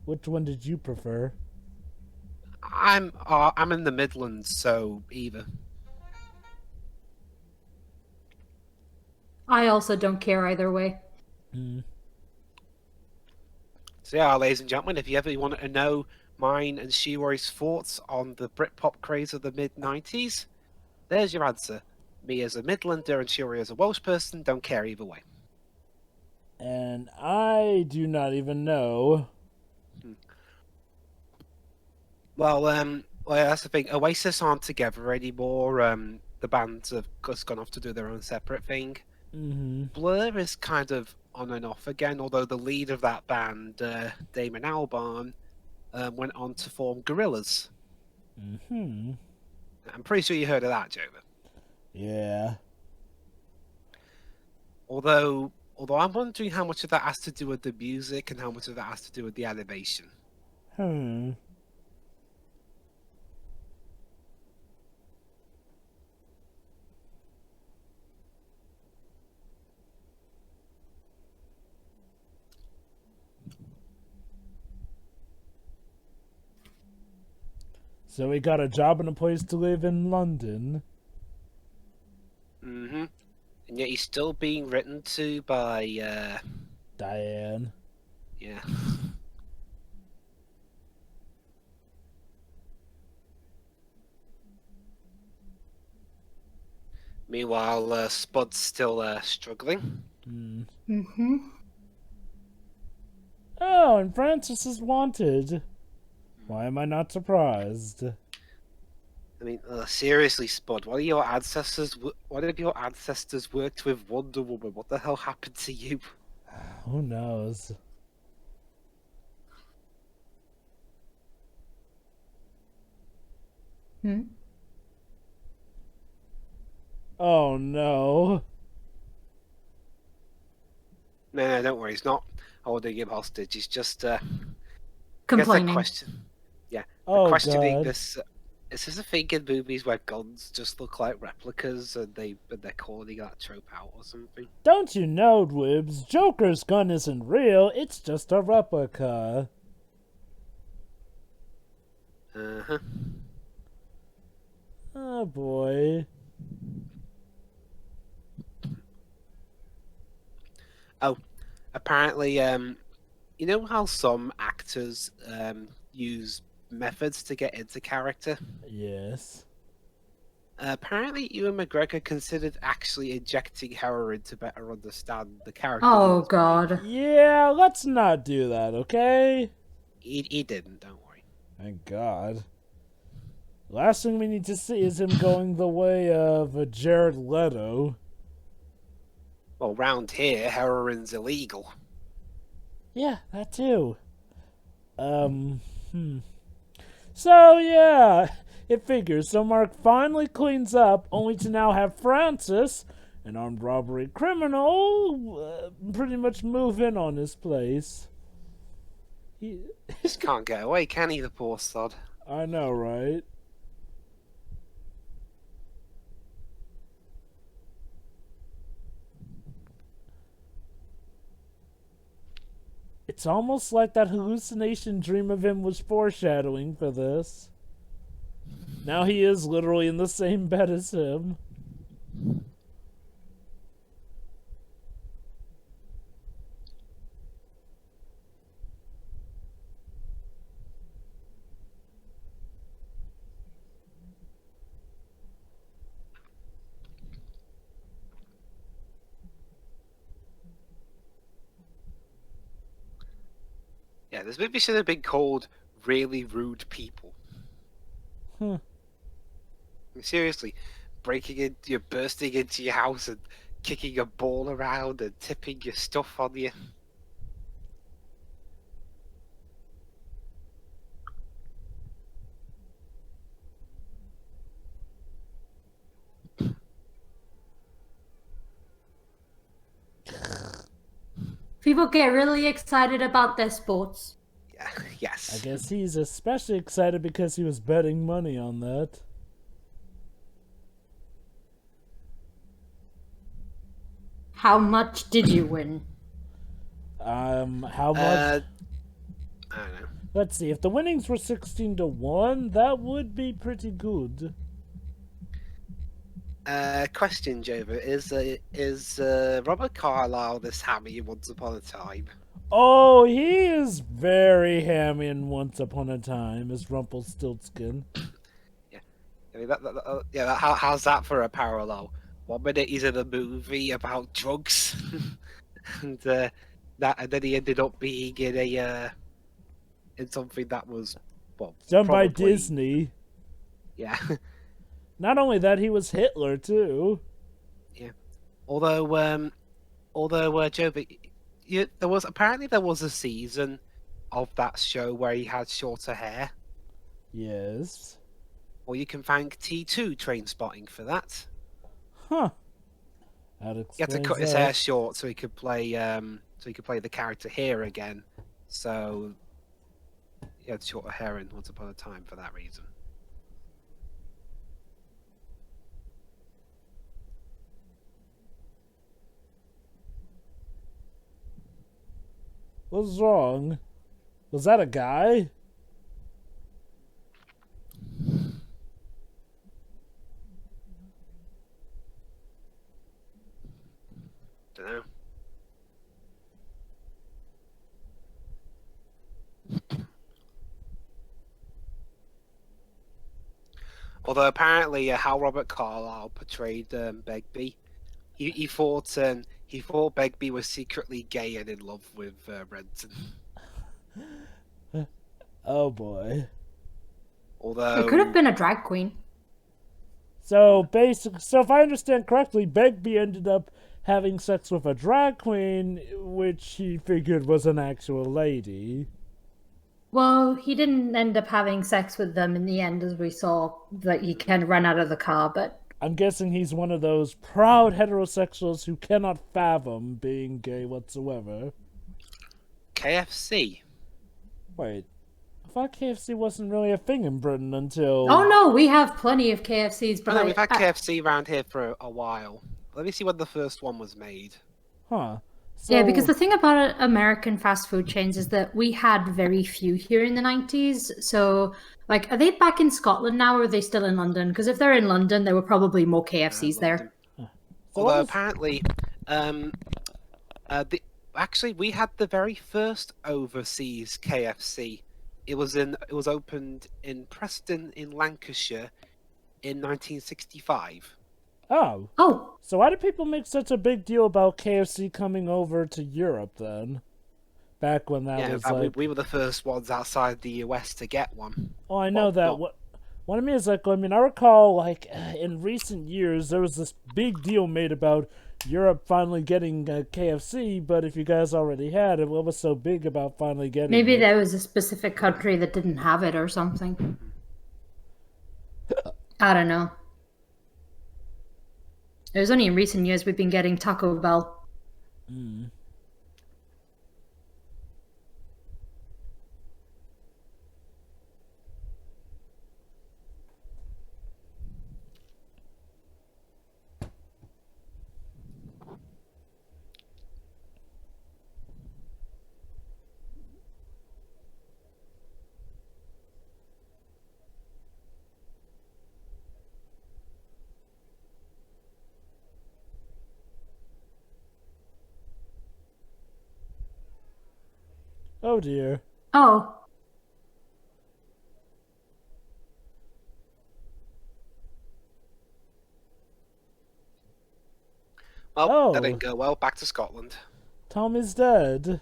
Which one did you prefer? I'm in the Midlands, so either. I also don't care either way. So yeah, ladies and gentlemen, if you ever want to know mine and Shiroi's thoughts on the Britpop craze of the mid-90s, there's your answer. Me as a Midlander and Shiroi as a Welsh person don't care either way. And I do not even know. Well, that's the thing. Oasis aren't together anymore. The bands have just gone off to do their own separate thing. Mm-hmm. Blur is kind of on and off again, although the lead of that band, Damon Albarn, went on to form Gorillaz. Mm-hmm. I'm pretty sure you heard of that, Jover. Yeah. Although I'm wondering how much of that has to do with the music and how much of that has to do with the animation. So he got a job and a place to live in London. Mm-hmm. And yet he's still being written to by, Diane. yeah. Meanwhile, Spud's still struggling. Mm-hmm. Oh, and Francis is wanted. Why am I not surprised? I mean, seriously, Spud, what have your ancestors worked with Wonder Woman? What the hell happened to you? Who knows? Hmm? Oh no. No, don't worry. He's not holding him hostage. He's just, I guess they're Complaining. they're Oh questioning god. this. Is this a thing in movies where guns just look like replicas and they're calling that trope out or something? Don't you know, Dwibs? Joker's gun isn't real, it's just a replica. Uh-huh. Oh boy. Oh, apparently, you know how some actors use methods to get into character? Yes. Apparently, Ewan McGregor considered actually injecting heroin to better understand the character. Oh god. Yeah, let's not do that, okay? He didn't, don't worry. Thank God. Last thing we need to see is him going the way of Jared Leto. Well, round here, heroin's illegal. Yeah, that too. So, yeah, it figures. So Mark finally cleans up, only to now have Francis, an armed robbery criminal, pretty much move in on his place. Just can't get away, can he, the poor sod? I know, right? It's almost like that hallucination dream of him was foreshadowing for this. Now he is literally in the same bed as him. Yeah, this movie should have been called Really Rude People. Huh. Seriously, bursting into your house and kicking a ball around and tipping your stuff on you. People get really excited about their sports. Yeah, yes. I guess he's especially excited because he was betting money on that. How much did you win? How much? I don't know. Let's see. If the winnings were 16-1, that would be pretty good. Question, Jova, is Robert Carlyle this hammy in Once Upon a Time? Oh, he is very hammy in Once Upon a Time as Rumpelstiltskin. Yeah, I mean how's that for a parallel? 1 minute he's in a movie about drugs, and then he ended up being in something that was done by probably... Disney. Yeah. Not only that, he was Hitler too. Yeah. Although Joe, there was a season of that show where he had shorter hair. Yes. Well, you can thank T2 Trainspotting for that. Huh. He had to cut his hair short so he could play the character here again. So he had shorter hair in Once Upon a Time for that reason. What's wrong? Was that a guy? Dunno. Although apparently how Robert Carlyle portrayed Begbie, he thought Begbie was secretly gay and in love with Renton. Oh boy. Although It could have been a drag queen. So if I understand correctly, Begbie ended up having sex with a drag queen, which he figured was an actual lady. Well, he didn't end up having sex with them in the end, as we saw. That he kind of ran out of the car, but I'm guessing he's one of those proud heterosexuals who cannot fathom being gay whatsoever. KFC. Wait, I thought KFC wasn't really a thing in Britain until... oh no, we have plenty of KFCs. But Oh, no, we've had KFC around here for a while. Let me see when the first one was made. Huh. So... yeah, because the thing about American fast food chains is that we had very few here in the 90s. So, like, are they back in Scotland now, or are they still in London? Because if they're in London, there were probably more KFCs there. Although apparently, actually we had the very first overseas KFC. It was opened in Preston in Lancashire in 1965. Oh. Oh. So why do people make such a big deal about KFC coming over to Europe then? Back when that was like... we were the first ones outside the US to get one. Oh, I know that. What I mean is, like, I recall, like, in recent years, there was this big deal made about Europe finally getting KFC, but if you guys already had it, what was so big about finally getting Maybe it? there was a specific country that didn't have it or something. I don't know. It was only in recent years we've been getting Taco Bell. Mm. Oh dear. Oh. Well, that didn't go well. Back to Scotland. Tom is dead.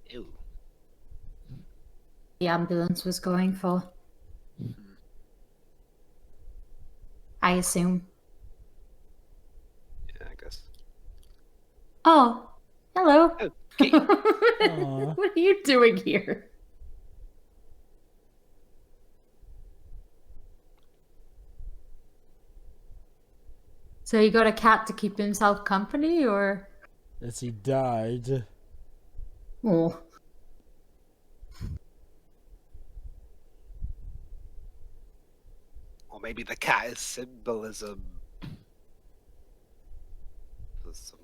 Ew. The ambulance was going for. I assume. Yeah, I guess. Oh, hello. Okay. What are you doing here? So he got a cat to keep himself company, or? As he died. Oh. Or maybe the cat is symbolism. Or something.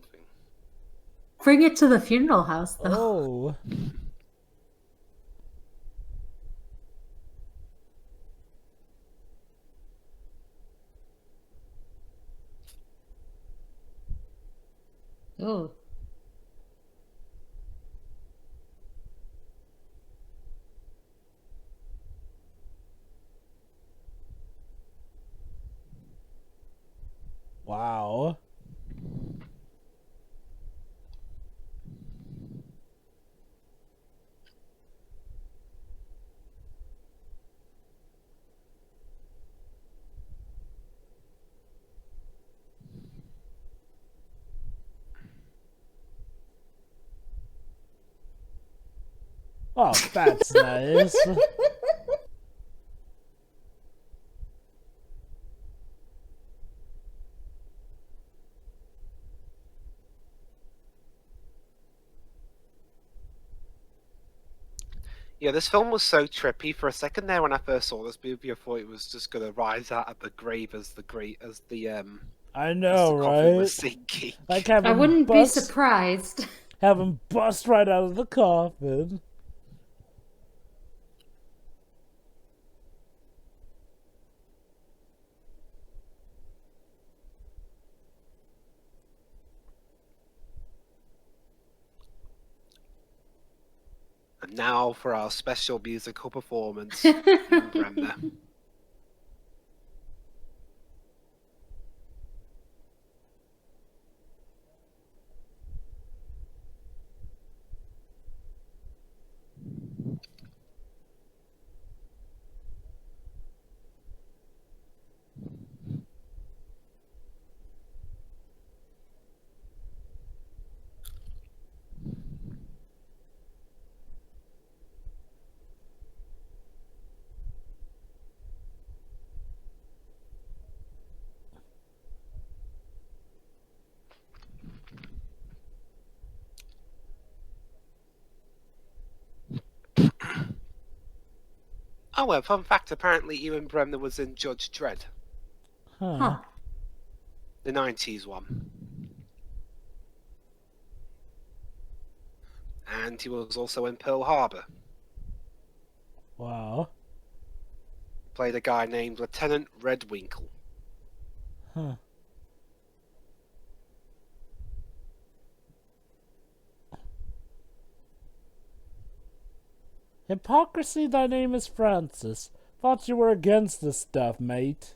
Bring it to the funeral house, though. Oh. Oh. Wow. Oh, that's nice. Yeah, this film was so trippy. For a second there, when I first saw this movie, I thought it was just gonna rise out of the grave as the I know, coffin was right? sinking. Like I wouldn't be surprised. Have him bust right out of the coffin. And now for our special musical performance in Bremner. Oh, well, fun fact, apparently Ewan Bremner was in Judge Dredd, Huh. the 90s one. And he was also in Pearl Harbor. Wow. Played a guy named Lieutenant Redwinkle. Huh. Hypocrisy, thy name is Francis. Thought you were against this stuff, mate.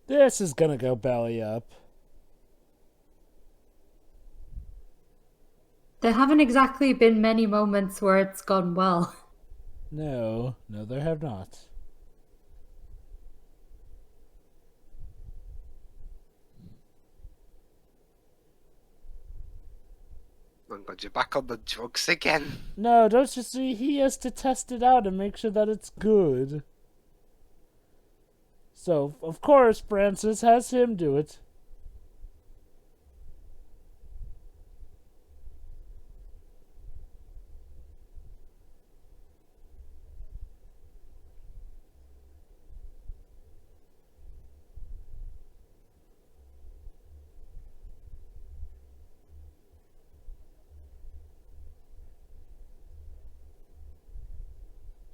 This is gonna go belly up. There haven't exactly been many moments where it's gone well. No, there have not. I'm glad you're back on the drugs again. No, don't you see? He has to test it out and make sure that it's good. So, of course, Francis has him do it.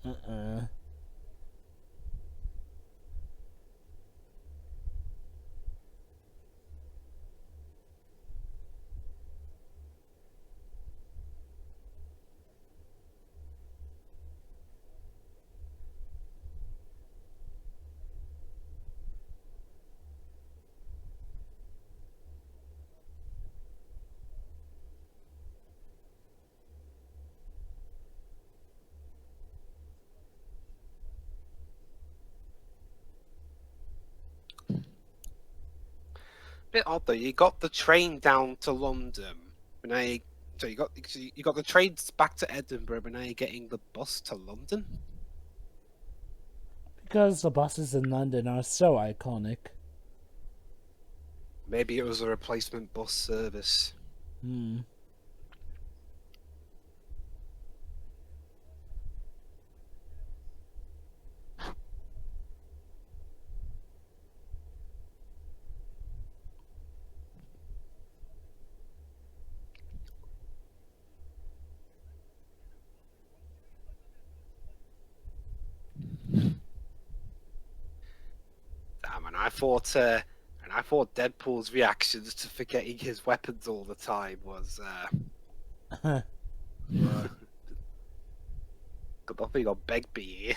Uh-uh. Bit odd though. You got the train down to London, but now you got the trains back to Edinburgh, but now you're getting the bus to London. Because the buses in London are so iconic. Maybe it was a replacement bus service. Hmm. Damn, and I thought Deadpool's reactions to forgetting his weapons all the time was got nothing on Begbie here.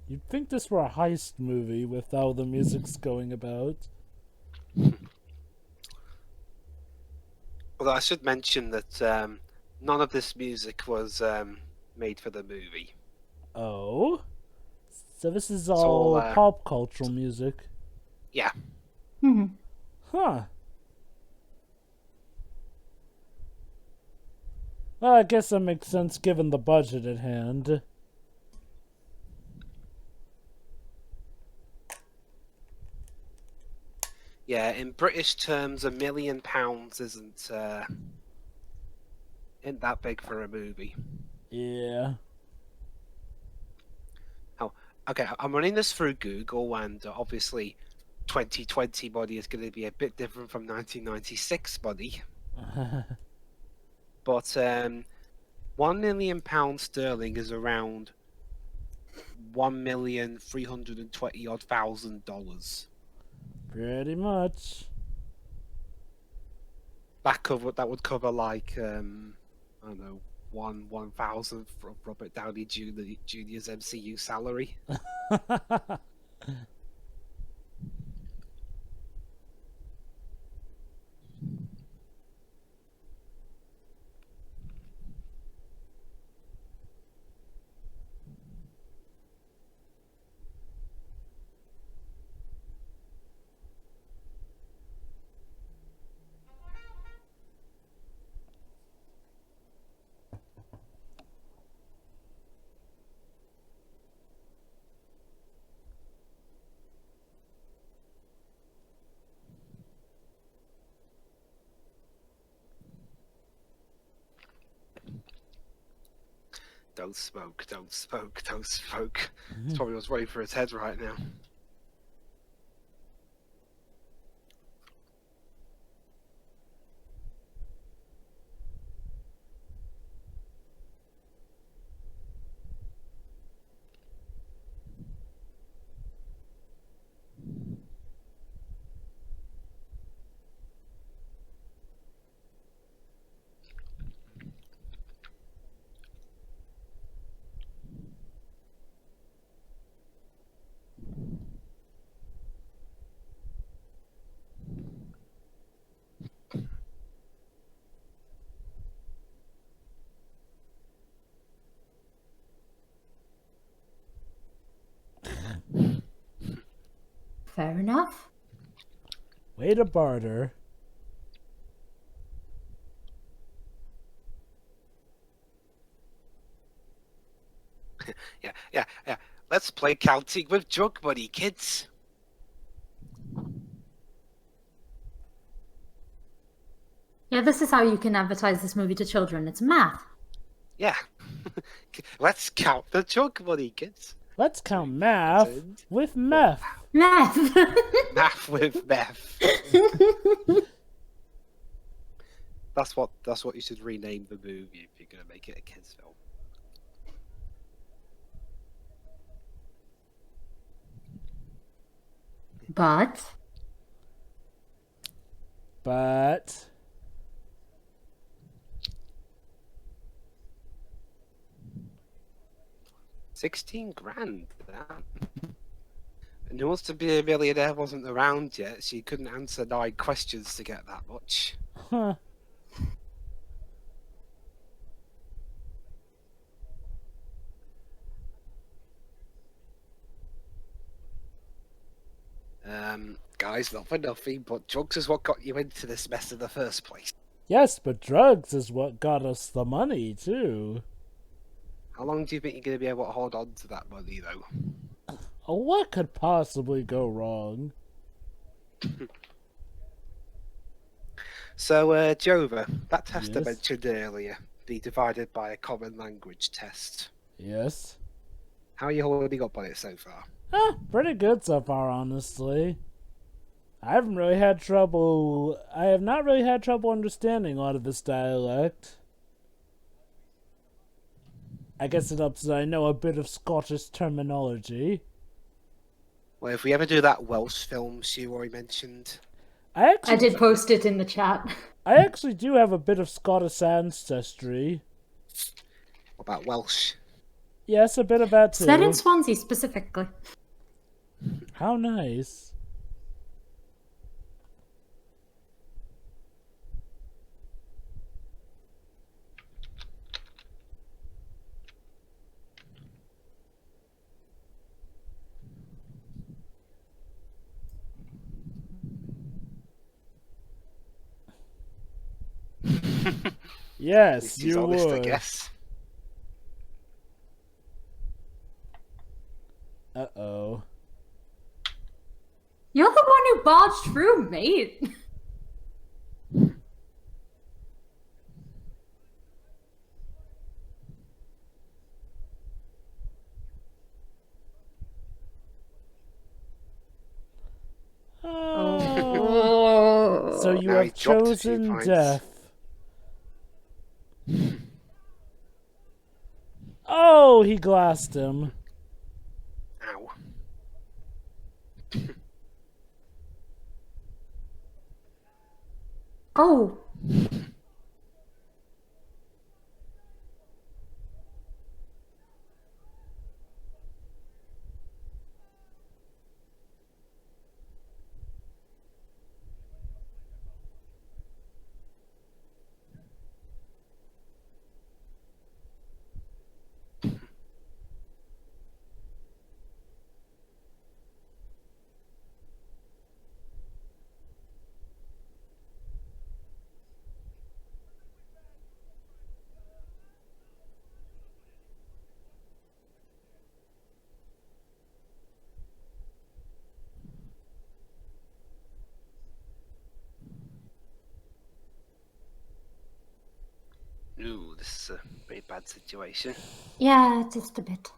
You'd think this were a heist movie with how the music's going about. Although I should mention that none of this music was made for the movie. Oh? So this is all, all pop cultural music. Yeah. Hmm. Huh. Well, I guess that makes sense given the budget at hand. Yeah, in British terms, £1 million isn't that big for a movie. Yeah. Oh, okay. I'm running this through Google, and obviously, 2020 money is going to be a bit different from 1996 money. But £1 million sterling is around $1,320,000. Pretty much. That would cover like I don't know, 1/1000th of Robert Downey Jr.'s MCU salary. Don't smoke, don't smoke, don't smoke. That's probably what's running through his head right now. Fair enough. Way to barter. Yeah. Let's play counting with drug money, kids. Yeah, this is how you can advertise this movie to children. It's math. Yeah. Let's count the drug money, kids. Let's count math with meth. Math. Math with meth. That's what you should rename the movie if you're gonna make it a kids film. But 16 grand. Damn. And Who Wants to Be a Millionaire wasn't around yet, so you couldn't answer 9 questions to get that much. huh. Guys, not for nothing, but drugs is what got you into this mess in the first place. Yes, but drugs is what got us the money too. How long do you think you're going to be able to hold on to that money, though? Oh, what could possibly go wrong? So, Jova, that test I Yes? mentioned earlier, be divided by a common language test. Yes. How are you holding up on it so far? Pretty good so far, honestly. I have not really had trouble understanding a lot of this dialect. I guess it helps that I know a bit of Scottish terminology. Well, if we ever do that Welsh film you already mentioned... I did post it in the chat. I actually do have a bit of Scottish ancestry. What about Welsh? Yes, a bit of that too. Said in Swansea specifically. How nice. Yes, He's you honest, I would. guess. Uh-oh. You're the one who barged through, mate. Oh. So you Now he have dropped a few chosen points. death. Oh, he glassed him. Ow. Oh, Ooh, this is a very bad situation. yeah, just a bit.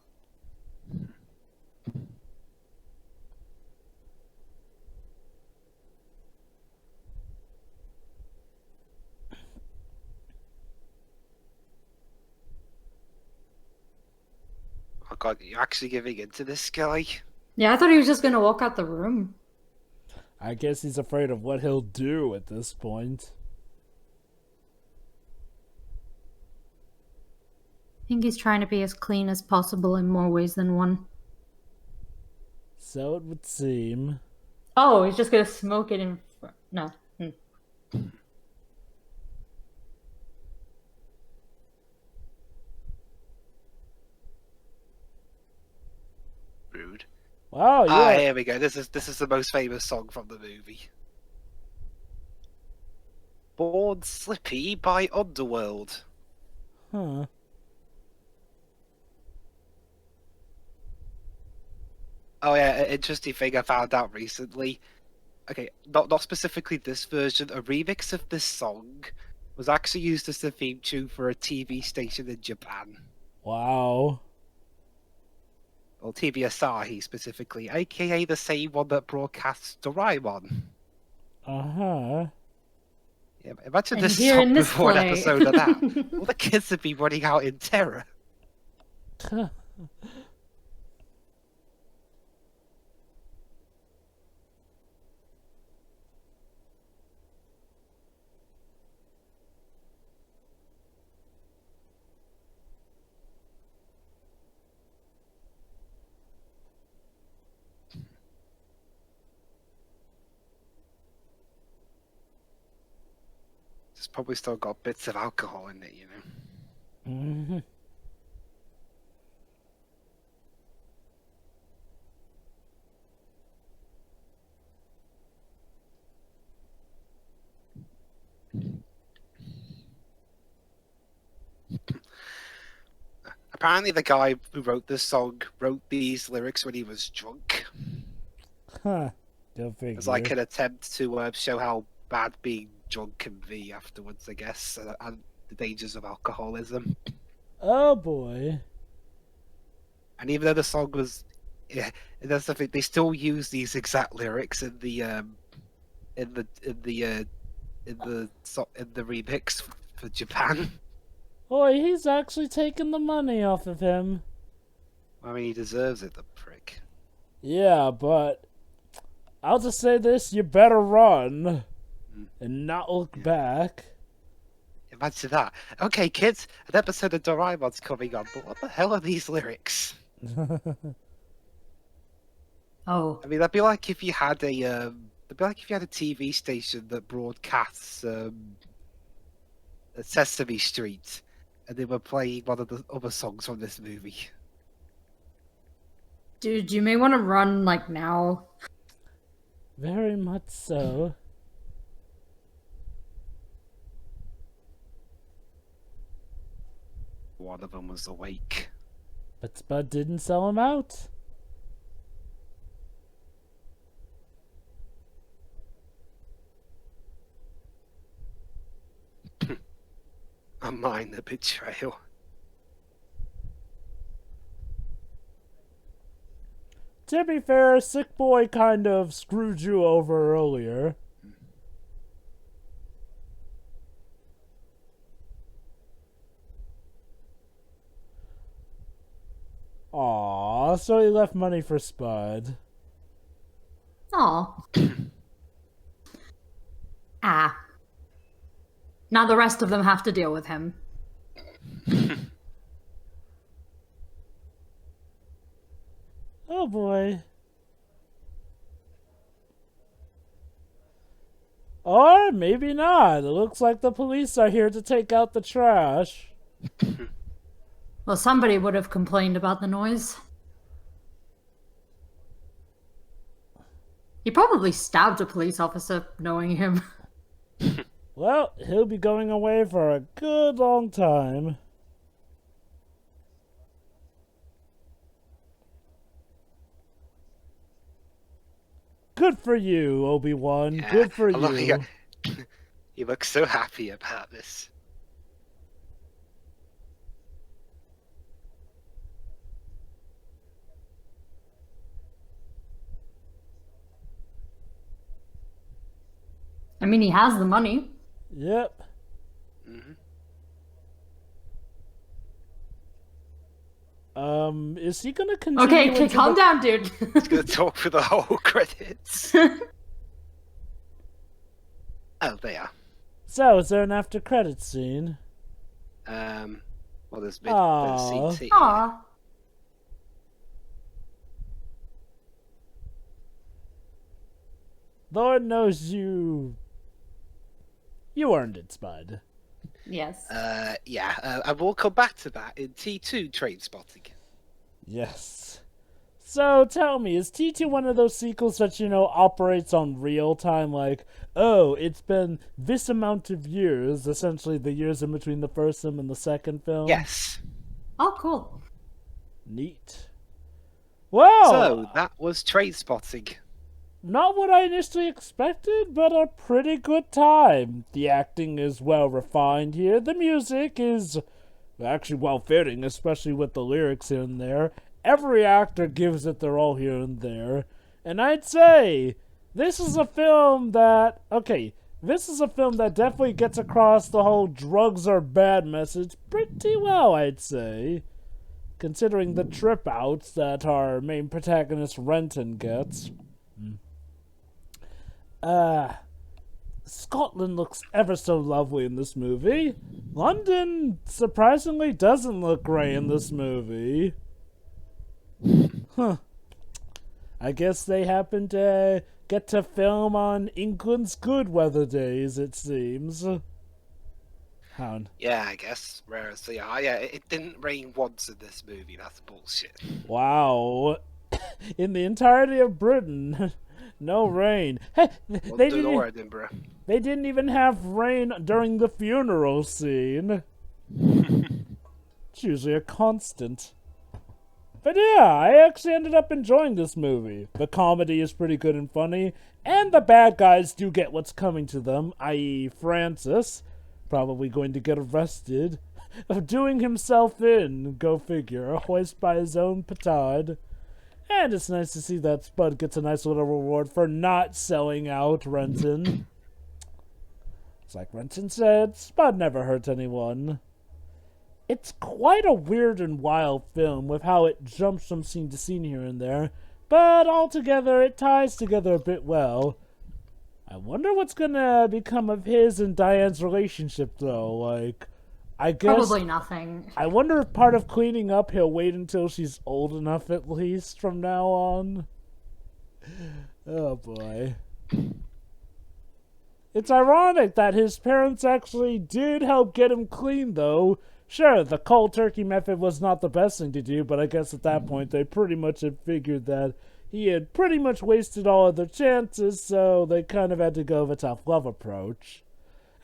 Oh god, you're actually giving in to this guy? Yeah, I thought he was just gonna walk out the room. I guess he's afraid of what he'll do at this point. I think he's trying to be as clean as possible in more ways than one. So it would seem. Oh, he's just gonna smoke it in front. No. Rude. Wow, Ah, yeah. here we go. This is the most famous song from the movie. Born Slippy by Underworld. Huh. Oh yeah, an interesting thing I found out recently. Okay, not specifically this version. A remix of this song was actually used as the theme tune for a TV station in Japan. Wow. Well, TV Asahi specifically, aka the same one that broadcasts Doraemon. Uh-huh. Yeah, imagine And this here song in this before an play. episode of that. All the kids would be running out in terror. It's probably still got bits of alcohol in it, you know. Mm-hmm. Apparently, the guy who wrote this song wrote these lyrics when he was drunk. Huh. Go figure. It's like an attempt to show how bad being drunk can be afterwards, I guess, and the dangers of alcoholism. Oh boy. And even though the song was, yeah, that's the thing, they still use these exact lyrics in the remix for Japan. Boy, he's actually taking the money off of him. I mean, he deserves it, the prick. Yeah, but I'll just say this, you better run and not look back. Imagine that. Okay, kids, an episode of Doraemon's coming on, but what the hell are these lyrics? Oh. I mean, that'd be like if you had a TV station that broadcasts Sesame Street, and they were playing one of the other songs from this movie. Dude, you may want to run, like, now. Very much so. One of them was awake. But Spud didn't sell him out. A minor betrayal. To be fair, Sick Boy kind of screwed you over earlier. Aww, so he left money for Spud. Aw. Ah. Now the rest of them have to deal with him. Oh boy. Or maybe not. It looks like the police are here to take out the trash. Well, somebody would have complained about the noise. He probably stabbed a police officer, knowing him. Well, he'll be going away for a good long time. Good for you, Obi-Wan. Yeah, Good for I love you. You look so happy about this. I mean, he has the money. Yep. Is he gonna continue? Okay, calm down, dude. He's gonna talk for the whole credits. Oh, they are. So, is there an after credits scene? Well, there's Aw. CT. Aw. Lord knows you earned it, Spud. Yes. Yeah, I will come back to that in T2 Trainspotting. Yes. So tell me, is T2 one of those sequels that, operates on real time? Like, oh, it's been this amount of years, essentially the years in between the first film and the second film? Yes. Oh, cool. Neat. Well, So, that was Trainspotting. not what I initially expected, but a pretty good time. The acting is well refined here. The music is actually well fitting, especially with the lyrics here and there. Every actor gives it their all here and there. And I'd say this is a film that definitely gets across the whole drugs are bad message pretty well, I'd say. Considering the trip outs that our main protagonist Renton gets. Scotland looks ever so lovely in this movie. London surprisingly doesn't look great in this movie. Huh. I guess they happen to get to film on England's good weather days, it seems. Hound. Yeah, I guess. Whereas, yeah, it didn't rain once in this movie. That's bullshit. Wow. In the entirety of Britain, no rain. Hey, London or Edinburgh. They didn't even have rain during the funeral scene. It's usually a constant. But yeah, I actually ended up enjoying this movie. The comedy is pretty good and funny, and the bad guys do get what's coming to them, i.e. Francis, probably going to get arrested, of doing himself in, go figure, hoist by his own petard. And it's nice to see that Spud gets a nice little reward for not selling out Renton. It's like Renton said, Spud never hurt anyone. It's quite a weird and wild film with how it jumps from scene to scene here and there, but altogether it ties together a bit well. I wonder what's gonna become of his and Diane's relationship though, like, I guess... Probably nothing. I wonder if part of cleaning up he'll wait until she's old enough at least from now on. Oh boy. It's ironic that his parents actually did help get him clean though. Sure, the cold turkey method was not the best thing to do, but I guess at that point they pretty much had figured that he had pretty much wasted all of their chances, so they kind of had to go with a tough love approach.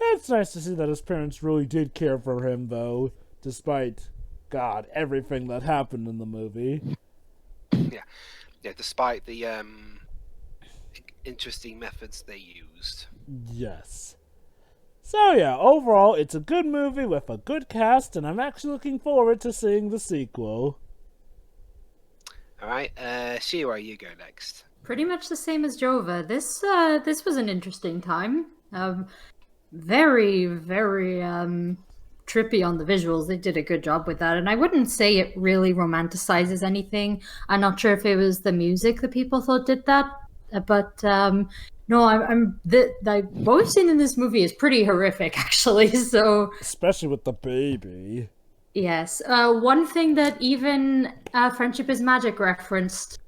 It's nice to see that his parents really did care for him, though, despite, God, everything that happened in the movie. Yeah, despite the interesting methods they used. Yes. So yeah, overall, it's a good movie with a good cast, and I'm actually looking forward to seeing the sequel. Alright, Shira, you go next. Pretty much the same as Jova. This was an interesting time. Very, very trippy on the visuals. They did a good job with that, and I wouldn't say it really romanticizes anything. I'm not sure if it was the music that people thought did that. But no, what we've seen in this movie is pretty horrific, actually. So Especially with the baby. yes, one thing that even Friendship is Magic referenced.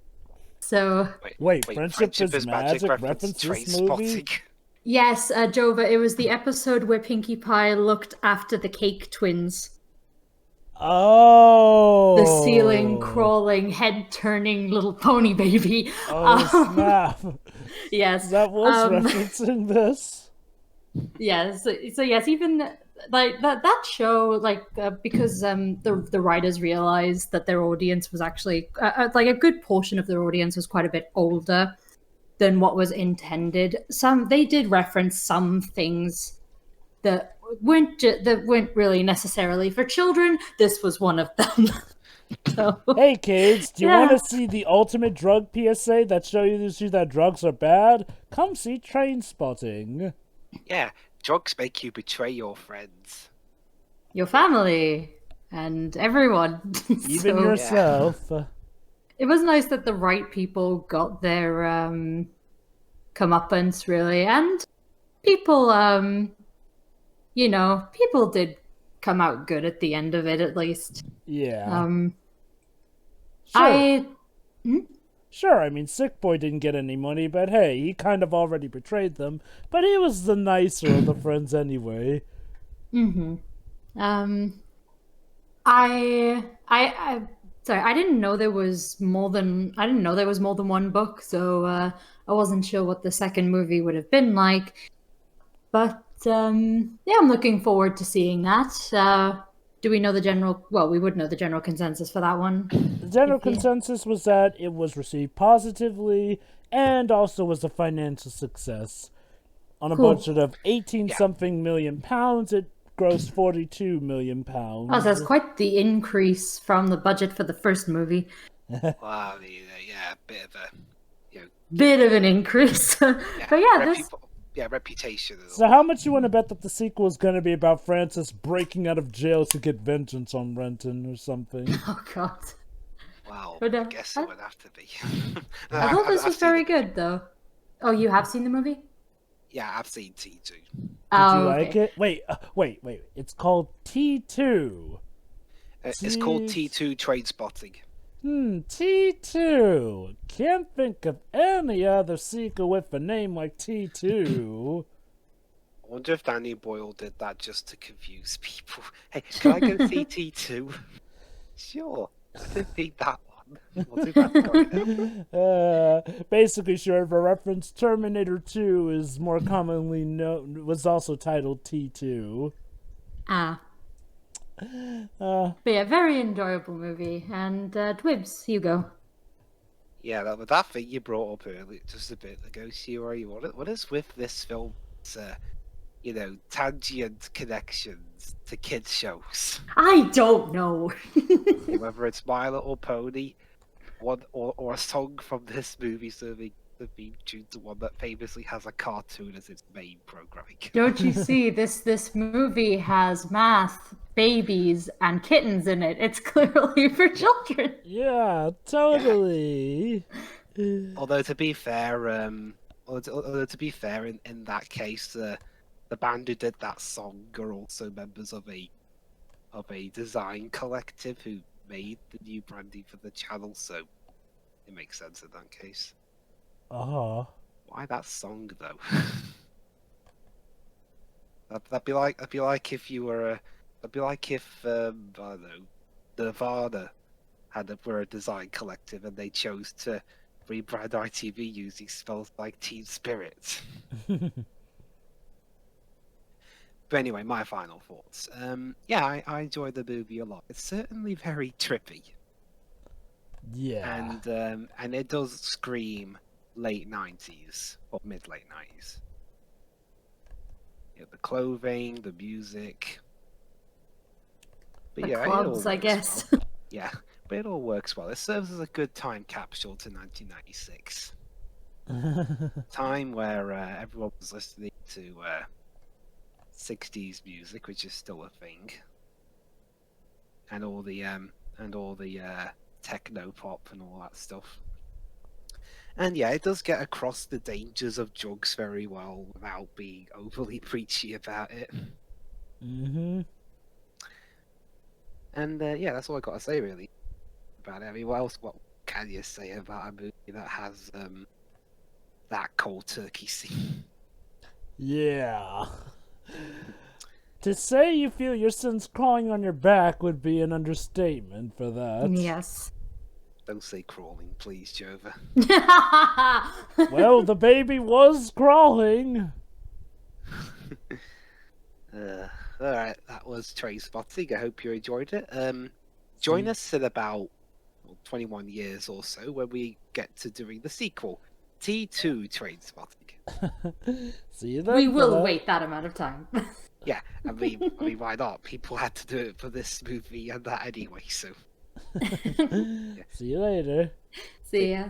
So Wait, Friendship is Magic reference referenced this movie? Trainspotting. yes, Jova, it was the episode where Pinkie Pie looked after the Cake Twins. Oh! The ceiling crawling, head turning little pony baby. Oh, snap. Yes. That was referencing this. Yes. So yes, even like that show, like because the writers realized that their audience was actually like a good portion of their audience was quite a bit older than what was intended. They did reference some things that weren't really necessarily for children. This was one of them. So, hey kids, do you want to see the ultimate drug PSA that shows you that drugs are bad? Come see Trainspotting. Yeah, drugs make you betray your friends. Your family and everyone. Even yourself. It was nice that the right people got their comeuppance, really, and people people did come out good at the end of it, at least. Yeah. Sure. Sure, I mean, Sick Boy didn't get any money, but hey, he kind of already betrayed them. But he was the nicer of the friends anyway. Sorry, I didn't know there was more than one book, so I wasn't sure what the second movie would have been like. But yeah, I'm looking forward to seeing that. Do we know the general? Well, we would know the general consensus for that one. The general consensus was that it was received positively and also was a financial success. On a budget of 18-something million pounds, it grossed 42 million pounds. Oh, so that's quite the increase from the budget for the first movie. Wow, yeah, bit of an increase. But yeah, reputation. So how much you want to bet that the sequel is going to be about Francis breaking out of jail to get vengeance on Renton or something? Oh, God. Wow, I guess it would have to be. I thought this was very good, though. Oh, you have seen the movie? Yeah, I've seen T2. Did you like it? Wait. It's called T2. It's called T2 Trainspotting. T2. Can't think of any other sequel with a name like T2. I wonder if Danny Boyle did that just to confuse people. Hey, can I go see T2? Sure. I didn't need that one. We'll do that. Basically, short for reference, Terminator 2 is more commonly known, was also titled T2. But yeah, very enjoyable movie. And Twibs, you go. Yeah, that thing you brought up earlier, just a bit ago, Shiori, what is with this film? Tangent connections to kids shows. I don't know. Whether it's My Little Pony, or a song from this movie serving the theme tune to one that famously has a cartoon as its main programming. Don't you see, this movie has math, babies, and kittens in it. It's clearly for children. Yeah, totally. Yeah. Although to be fair, in that case, the band who did that song are also members of a design collective who made the new branding for the channel, so it makes sense in that case. Why that song though? that'd be like if you were that'd be like if I don't know, Nirvana were a design collective and they chose to rebrand ITV using spells like Teen Spirit. But anyway, my final thoughts. Yeah, I enjoyed the movie a lot. It's certainly very trippy. Yeah. And it does scream late 90s or mid-late 90s. The clothing, the music. But the yeah, clubs, I guess. Well. Yeah, but it all works well. It serves as a good time capsule to 1996. Time where everyone was listening to 60s music, which is still a thing, and all the techno pop and all that stuff. And yeah, it does get across the dangers of drugs very well without being overly preachy about it. Mm-hmm. And yeah, that's all I got to say really about it. I mean, what can you say about a movie that has that cold turkey scene? Yeah. To say you feel your son's crawling on your back would be an understatement for that. Yes. Don't say crawling, please, Jova. Well, the baby was crawling. Alright, that was Trainspotting. I hope you enjoyed it. Join us in about 21 years or so when we get to doing the sequel, T2 Trainspotting. See you then. We will fella. wait that amount of time. Yeah, I mean, why not? People had to do it for this movie and that anyway, so. See you later. See ya.